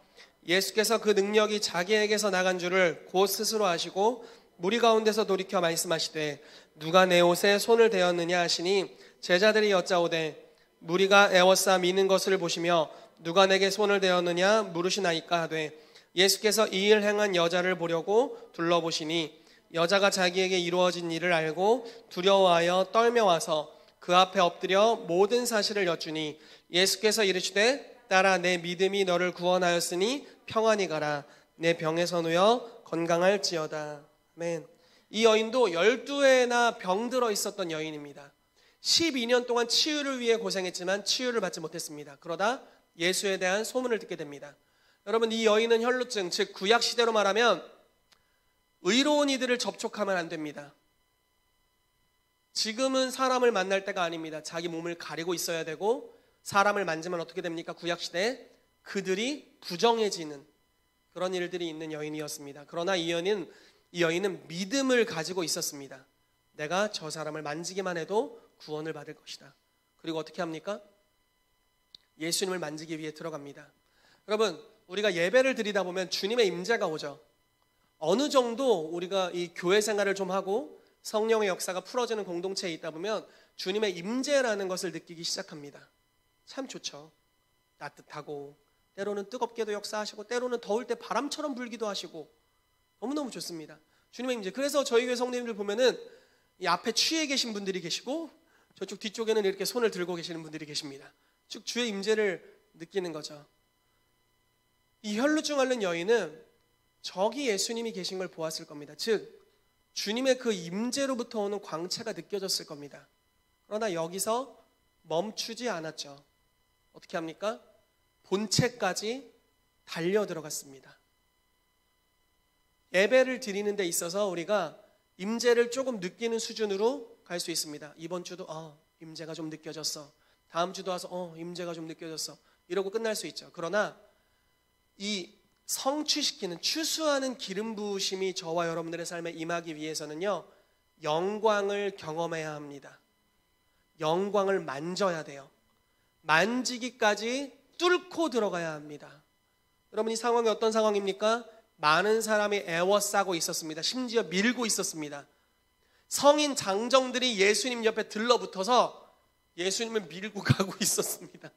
예수께서 그 능력이 자기에게서 나간 줄을 곧 스스로 아시고 무리 가운데서 돌이켜 말씀하시되 누가 내 옷에 손을 대었느냐 하시니 제자들이 여짜오되 무리가 애워싸 미는 것을 보시며 누가 내게 손을 대었느냐 물으시나이까 하되 예수께서 이 일 행한 여자를 보려고 둘러보시니 여자가 자기에게 이루어진 일을 알고 두려워하여 떨며 와서 그 앞에 엎드려 모든 사실을 여쭈니 예수께서 이르시되 딸아 내 믿음이 너를 구원하였으니 평안히 가라. 내 병에서 누여 건강할지어다. 아멘. 이 여인도 12회나 병들어 있었던 여인입니다. 12년 동안 치유를 위해 고생했지만 치유를 받지 못했습니다. 그러다 예수에 대한 소문을 듣게 됩니다. 여러분, 이 여인은 혈루증, 즉 구약 시대로 말하면 의로운 이들을 접촉하면 안 됩니다. 지금은 사람을 만날 때가 아닙니다. 자기 몸을 가리고 있어야 되고, 사람을 만지면 어떻게 됩니까? 구약 시대에 그들이 부정해지는 그런 일들이 있는 여인이었습니다. 그러나 이 여인은 믿음을 가지고 있었습니다. 내가 저 사람을 만지기만 해도 구원을 받을 것이다. 그리고 어떻게 합니까? 예수님을 만지기 위해 들어갑니다. 여러분, 우리가 예배를 드리다 보면 주님의 임재가 오죠. 어느 정도 우리가 이 교회 생활을 좀 하고 성령의 역사가 풀어지는 공동체에 있다 보면 주님의 임재라는 것을 느끼기 시작합니다. 참 좋죠. 따뜻하고 때로는 뜨겁게도 역사하시고 때로는 더울 때 바람처럼 불기도 하시고 너무너무 좋습니다. 주님의 임재. 그래서 저희 교회 성도님들 보면은 이 앞에 취해 계신 분들이 계시고 저쪽 뒤쪽에는 이렇게 손을 들고 계시는 분들이 계십니다. 즉 주의 임재를 느끼는 거죠. 이 혈루증 앓는 여인은 저기 예수님이 계신 걸 보았을 겁니다. 즉 주님의 그 임재로부터 오는 광채가 느껴졌을 겁니다. 그러나 여기서 멈추지 않았죠. 어떻게 합니까? 본체까지 달려 들어갔습니다. 예배를 드리는 데 있어서 우리가 임재를 조금 느끼는 수준으로 갈 수 있습니다. 이번 주도 임재가 좀 느껴졌어. 다음 주도 와서 임재가 좀 느껴졌어. 이러고 끝날 수 있죠. 그러나 이 성취시키는, 추수하는 기름 부으심이 저와 여러분들의 삶에 임하기 위해서는요, 영광을 경험해야 합니다. 영광을 만져야 돼요. 만지기까지 뚫고 들어가야 합니다. 여러분, 이 상황이 어떤 상황입니까? 많은 사람이 애워싸고 있었습니다. 심지어 밀고 있었습니다. 성인 장정들이 예수님 옆에 들러붙어서 예수님을 밀고 가고 있었습니다.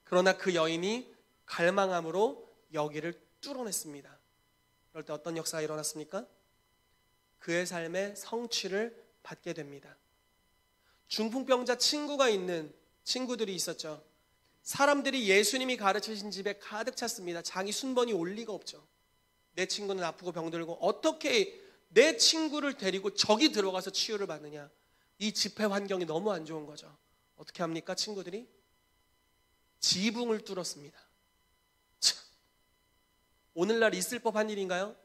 그러나 그 여인이 갈망함으로 여기를 뚫어냈습니다. 그럴 때 어떤 역사가 일어났습니까? 그의 삶에 성취를 받게 됩니다. 중풍병자 친구가 있는 친구들이 있었죠. 사람들이 예수님이 가르치신 집에 가득 찼습니다. 자기 순번이 올 리가 없죠. 내 친구는 아프고 병들고 어떻게 내 친구를 데리고 저기 들어가서 치유를 받느냐. 이 집회 환경이 너무 안 좋은 거죠. 어떻게 합니까? 친구들이 지붕을 뚫었습니다. 참, 오늘날 있을 법한 일인가요?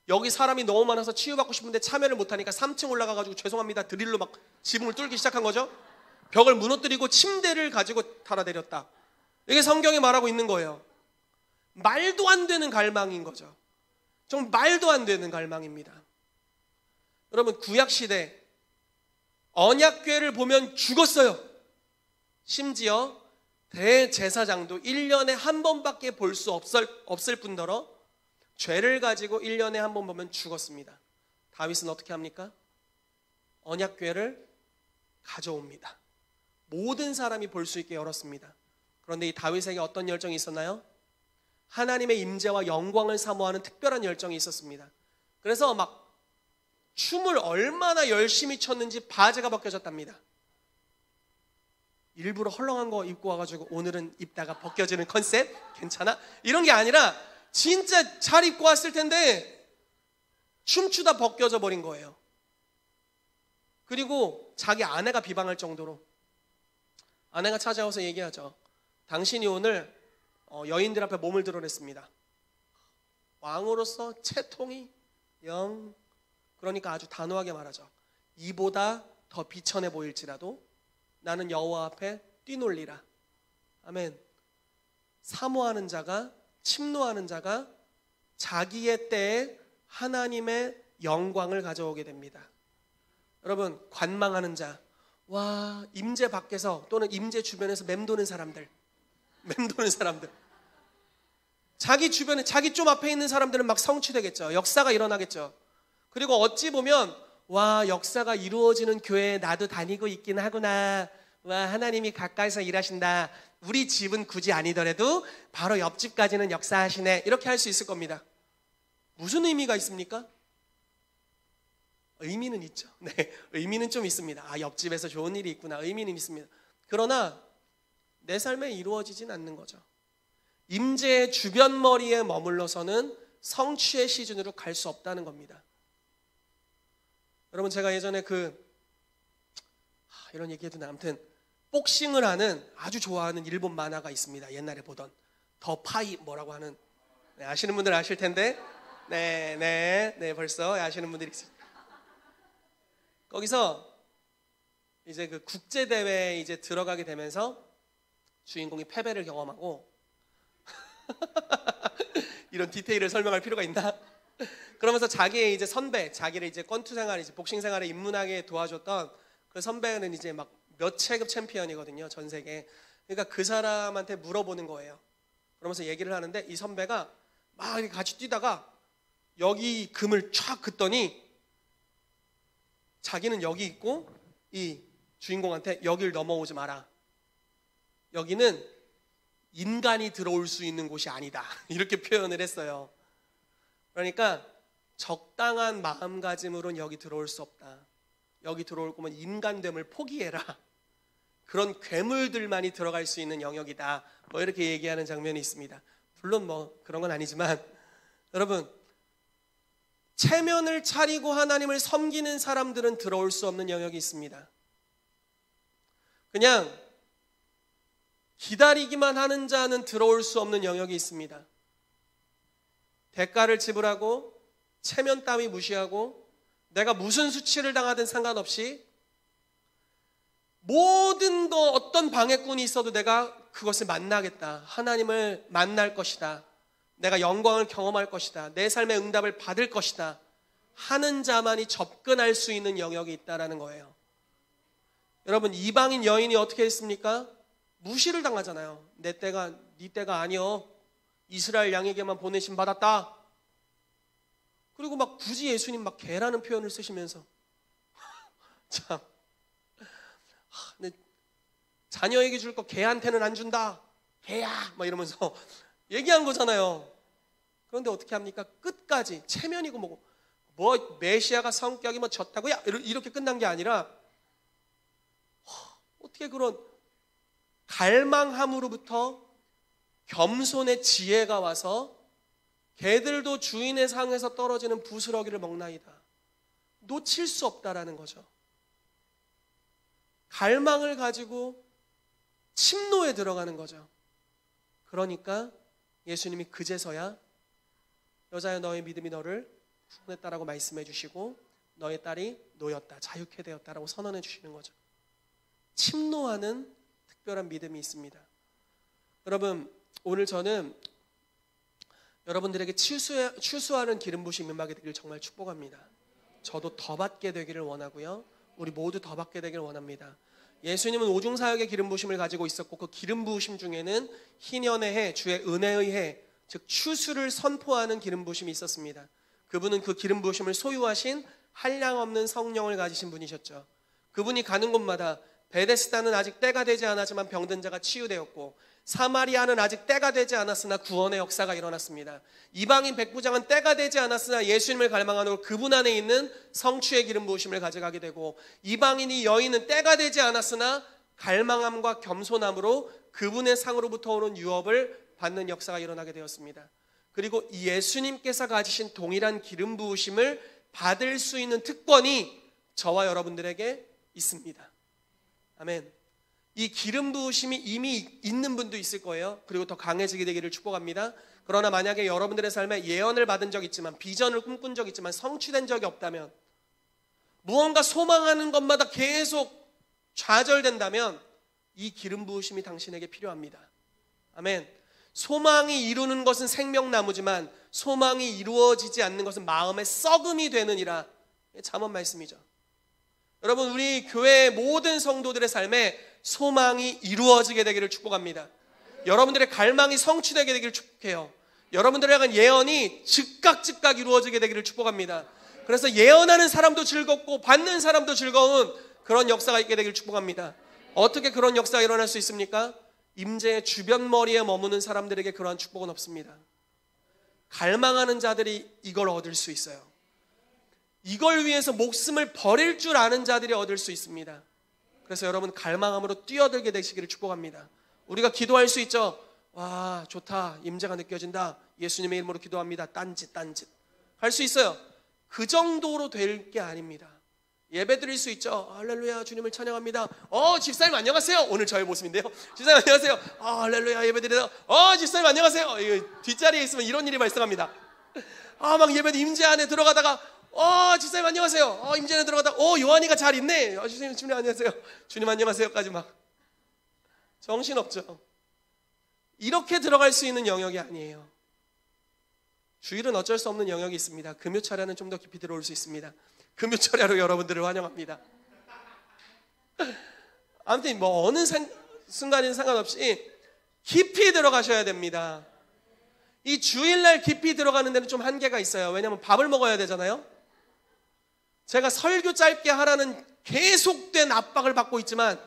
여기 사람이 너무 많아서 치유받고 싶은데 참여를 못하니까 3층 올라가가지고 죄송합니다 드릴로 막 지붕을 뚫기 시작한 거죠. 벽을 무너뜨리고 침대를 가지고 달아내렸다. 이게 성경이 말하고 있는 거예요. 말도 안 되는 갈망인 거죠. 좀 말도 안 되는 갈망입니다. 여러분, 구약시대 언약궤를 보면 죽었어요. 심지어 대제사장도 1년에 한 번밖에 볼 수 없을 뿐더러 죄를 가지고 1년에 한 번 보면 죽었습니다. 다윗은 어떻게 합니까? 언약궤를 가져옵니다. 모든 사람이 볼 수 있게 열었습니다. 그런데 이 다윗에게 어떤 열정이 있었나요? 하나님의 임재와 영광을 사모하는 특별한 열정이 있었습니다. 그래서 막 춤을 얼마나 열심히 췄는지 바지가 벗겨졌답니다. 일부러 헐렁한 거 입고 와가지고 오늘은 입다가 벗겨지는 컨셉? 괜찮아? 이런 게 아니라 진짜 잘 입고 왔을 텐데 춤추다 벗겨져 버린 거예요. 그리고 자기 아내가 비방할 정도로, 아내가 찾아와서 얘기하죠. 당신이 오늘 여인들 앞에 몸을 드러냈습니다. 왕으로서 채통이 영, 그러니까 아주 단호하게 말하죠. 이보다 더 비천해 보일지라도 나는 여호와 앞에 뛰놀리라. 아멘. 사모하는 자가, 침노하는 자가 자기의 때에 하나님의 영광을 가져오게 됩니다. 여러분, 관망하는 자, 와, 임재 밖에서 또는 임재 주변에서 맴도는 사람들, 자기 주변에, 자기 좀 앞에 있는 사람들은 막 성취되겠죠. 역사가 일어나겠죠. 그리고 어찌 보면 와, 역사가 이루어지는 교회에 나도 다니고 있긴 하구나. 와, 하나님이 가까이서 일하신다. 우리 집은 굳이 아니더라도 바로 옆집까지는 역사하시네. 이렇게 할 수 있을 겁니다. 무슨 의미가 있습니까? 의미는 있죠. 네, 의미는 좀 있습니다. 아, 옆집에서 좋은 일이 있구나. 의미는 있습니다. 그러나 내 삶에 이루어지진 않는 거죠. 임재의 주변머리에 머물러서는 성취의 시즌으로 갈 수 없다는 겁니다. 여러분, 제가 예전에 이런 얘기 해도 나 아무튼 복싱을 하는 아주 좋아하는 일본 만화가 있습니다. 옛날에 보던 더 파이 뭐라고 하는, 네, 아시는 분들 아실 텐데, 네, 벌써 아시는 분들이 있어요. 거기서 이제 그 국제 대회에 이제 들어가게 되면서 주인공이 패배를 경험하고 이런 디테일을 설명할 필요가 있나? 그러면서 자기의 이제 선배, 자기를 이제 권투 생활, 이제 복싱 생활에 입문하게 도와줬던 그 선배는 이제 막 몇 체급 챔피언이거든요, 전 세계. 그러니까 그 사람한테 물어보는 거예요. 그러면서 얘기를 하는데 이 선배가 막 이렇게 같이 뛰다가 여기 금을 촥 긋더니 자기는 여기 있고 이 주인공한테 여길 넘어오지 마라. 여기는 인간이 들어올 수 있는 곳이 아니다. 이렇게 표현을 했어요. 그러니까 적당한 마음가짐으로는 여기 들어올 수 없다. 여기 들어올 거면 인간됨을 포기해라. 그런 괴물들만이 들어갈 수 있는 영역이다. 뭐 이렇게 얘기하는 장면이 있습니다. 물론 뭐 그런 건 아니지만 여러분, 체면을 차리고 하나님을 섬기는 사람들은 들어올 수 없는 영역이 있습니다. 그냥 기다리기만 하는 자는 들어올 수 없는 영역이 있습니다. 대가를 지불하고 체면 따위 무시하고 내가 무슨 수치를 당하든 상관없이 모든 거 어떤 방해꾼이 있어도 내가 그것을 만나겠다. 하나님을 만날 것이다. 내가 영광을 경험할 것이다. 내 삶의 응답을 받을 것이다. 하는 자만이 접근할 수 있는 영역이 있다라는 거예요. 여러분, 이방인 여인이 어떻게 했습니까? 무시를 당하잖아요. 내 때가 네 때가 아니여. 이스라엘 양에게만 보내심 받았다. 그리고 막 굳이 예수님 막 개라는 표현을 쓰시면서 참, 자녀에게 줄 거 개한테는 안 준다. 개야 막 이러면서 얘기한 거잖아요. 그런데 어떻게 합니까? 끝까지 체면이고 뭐고 뭐 메시아가 성격이 뭐 졌다고야 이렇게 끝난 게 아니라 어떻게 그런 갈망함으로부터 겸손의 지혜가 와서 개들도 주인의 상에서 떨어지는 부스러기를 먹나이다. 놓칠 수 없다라는 거죠. 갈망을 가지고 침노에 들어가는 거죠. 그러니까 예수님이 그제서야 여자여 너의 믿음이 너를 구원했다라고 말씀해 주시고 너의 딸이 놓였다, 자유케 되었다라고 선언해 주시는 거죠. 침노하는 특별한 믿음이 있습니다. 여러분, 오늘 저는 여러분들에게 추수하는 기름 부으심 임하게 되기를 정말 축복합니다. 저도 더 받게 되기를 원하고요. 우리 모두 더 받게 되기를 원합니다. 예수님은 오중사역의 기름 부으심을 가지고 있었고 그 기름 부으심 중에는 희년의 해, 주의 은혜의 해, 즉 추수를 선포하는 기름 부으심이 있었습니다. 그분은 그 기름 부으심을 소유하신 한량없는 성령을 가지신 분이셨죠. 그분이 가는 곳마다 베데스다는 아직 때가 되지 않았지만 병든 자가 치유되었고 사마리아는 아직 때가 되지 않았으나 구원의 역사가 일어났습니다. 이방인 백부장은 때가 되지 않았으나 예수님을 갈망하는 그분 안에 있는 성취의 기름 부으심을 가져가게 되고 이방인이 여인은 때가 되지 않았으나 갈망함과 겸손함으로 그분의 상으로부터 오는 유업을 받는 역사가 일어나게 되었습니다. 그리고 예수님께서 가지신 동일한 기름 부으심을 받을 수 있는 특권이 저와 여러분들에게 있습니다. 아멘. 이 기름 부으심이 이미 있는 분도 있을 거예요. 그리고 더 강해지게 되기를 축복합니다. 그러나 만약에 여러분들의 삶에 예언을 받은 적 있지만 비전을 꿈꾼 적 있지만 성취된 적이 없다면 무언가 소망하는 것마다 계속 좌절된다면 이 기름 부으심이 당신에게 필요합니다. 아멘. 소망이 이루는 것은 생명나무지만 소망이 이루어지지 않는 것은 마음의 썩음이 되느니라. 잠언 말씀이죠. 여러분, 우리 교회의 모든 성도들의 삶에 소망이 이루어지게 되기를 축복합니다. 여러분들의 갈망이 성취되게 되기를 축복해요. 여러분들에 대한 예언이 즉각 이루어지게 되기를 축복합니다. 그래서 예언하는 사람도 즐겁고 받는 사람도 즐거운 그런 역사가 있게 되기를 축복합니다. 어떻게 그런 역사가 일어날 수 있습니까? 임재의 주변 머리에 머무는 사람들에게 그러한 축복은 없습니다. 갈망하는 자들이 이걸 얻을 수 있어요. 이걸 위해서 목숨을 버릴 줄 아는 자들이 얻을 수 있습니다. 그래서 여러분 갈망함으로 뛰어들게 되시기를 축복합니다. 우리가 기도할 수 있죠. 와, 좋다, 임재가 느껴진다, 예수님의 이름으로 기도합니다, 딴짓 할 수 있어요. 그 정도로 될 게 아닙니다. 예배 드릴 수 있죠. 할렐루야, 주님을 찬양합니다. 집사님 안녕하세요. 오늘 저의 모습인데요. 집사님 안녕하세요. 할렐루야, 예배 드리다. 집사님 안녕하세요. 이거 뒷자리에 있으면 이런 일이 발생합니다. 막 예배 임재 안에 들어가다가 집사님 안녕하세요. 임재 안에 들어가다가 요한이가 잘 있네. 주님 안녕하세요. 주님 안녕하세요까지 막 정신없죠. 이렇게 들어갈 수 있는 영역이 아니에요. 주일은 어쩔 수 없는 영역이 있습니다. 금요철야는 좀 더 깊이 들어올 수 있습니다. 금요철야로 여러분들을 환영합니다. 아무튼 뭐 어느 순간인 상관없이 깊이 들어가셔야 됩니다. 이 주일날 깊이 들어가는 데는 좀 한계가 있어요. 왜냐하면 밥을 먹어야 되잖아요. 제가 설교 짧게 하라는 계속된 압박을 받고 있지만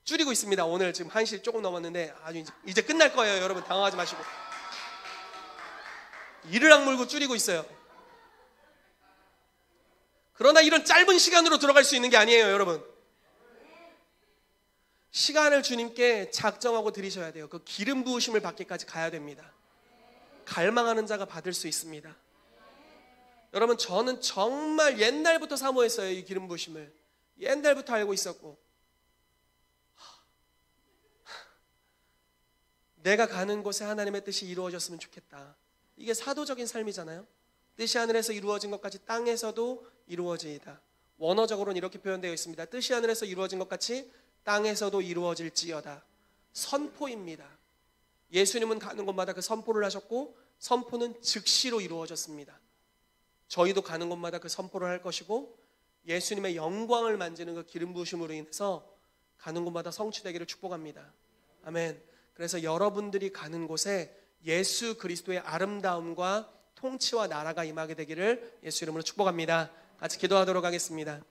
줄이고 있습니다. 오늘 지금 1시 조금 넘었는데 아주 이제 끝날 거예요. 여러분 당황하지 마시고. 이를 악물고 줄이고 있어요. 그러나 이런 짧은 시간으로 들어갈 수 있는 게 아니에요, 여러분. 시간을 주님께 작정하고 드리셔야 돼요. 그 기름 부으심을 받기까지 가야 됩니다. 갈망하는 자가 받을 수 있습니다. 여러분, 저는 정말 옛날부터 사모했어요, 이 기름 부으심을. 옛날부터 알고 있었고, 내가 가는 곳에 하나님의 뜻이 이루어졌으면 좋겠다. 이게 사도적인 삶이잖아요. 뜻이 하늘에서 이루어진 것같이 땅에서도 이루어지이다. 원어적으로는 이렇게 표현되어 있습니다. 뜻이 하늘에서 이루어진 것 같이 땅에서도 이루어질지어다. 선포입니다. 예수님은 가는 곳마다 그 선포를 하셨고 선포는 즉시로 이루어졌습니다. 저희도 가는 곳마다 그 선포를 할 것이고 예수님의 영광을 만지는 그 기름 부으심으로 인해서 가는 곳마다 성취되기를 축복합니다. 아멘. 그래서 여러분들이 가는 곳에 예수 그리스도의 아름다움과 통치와 나라가 임하게 되기를 예수 이름으로 축복합니다. 같이 기도하도록 하겠습니다.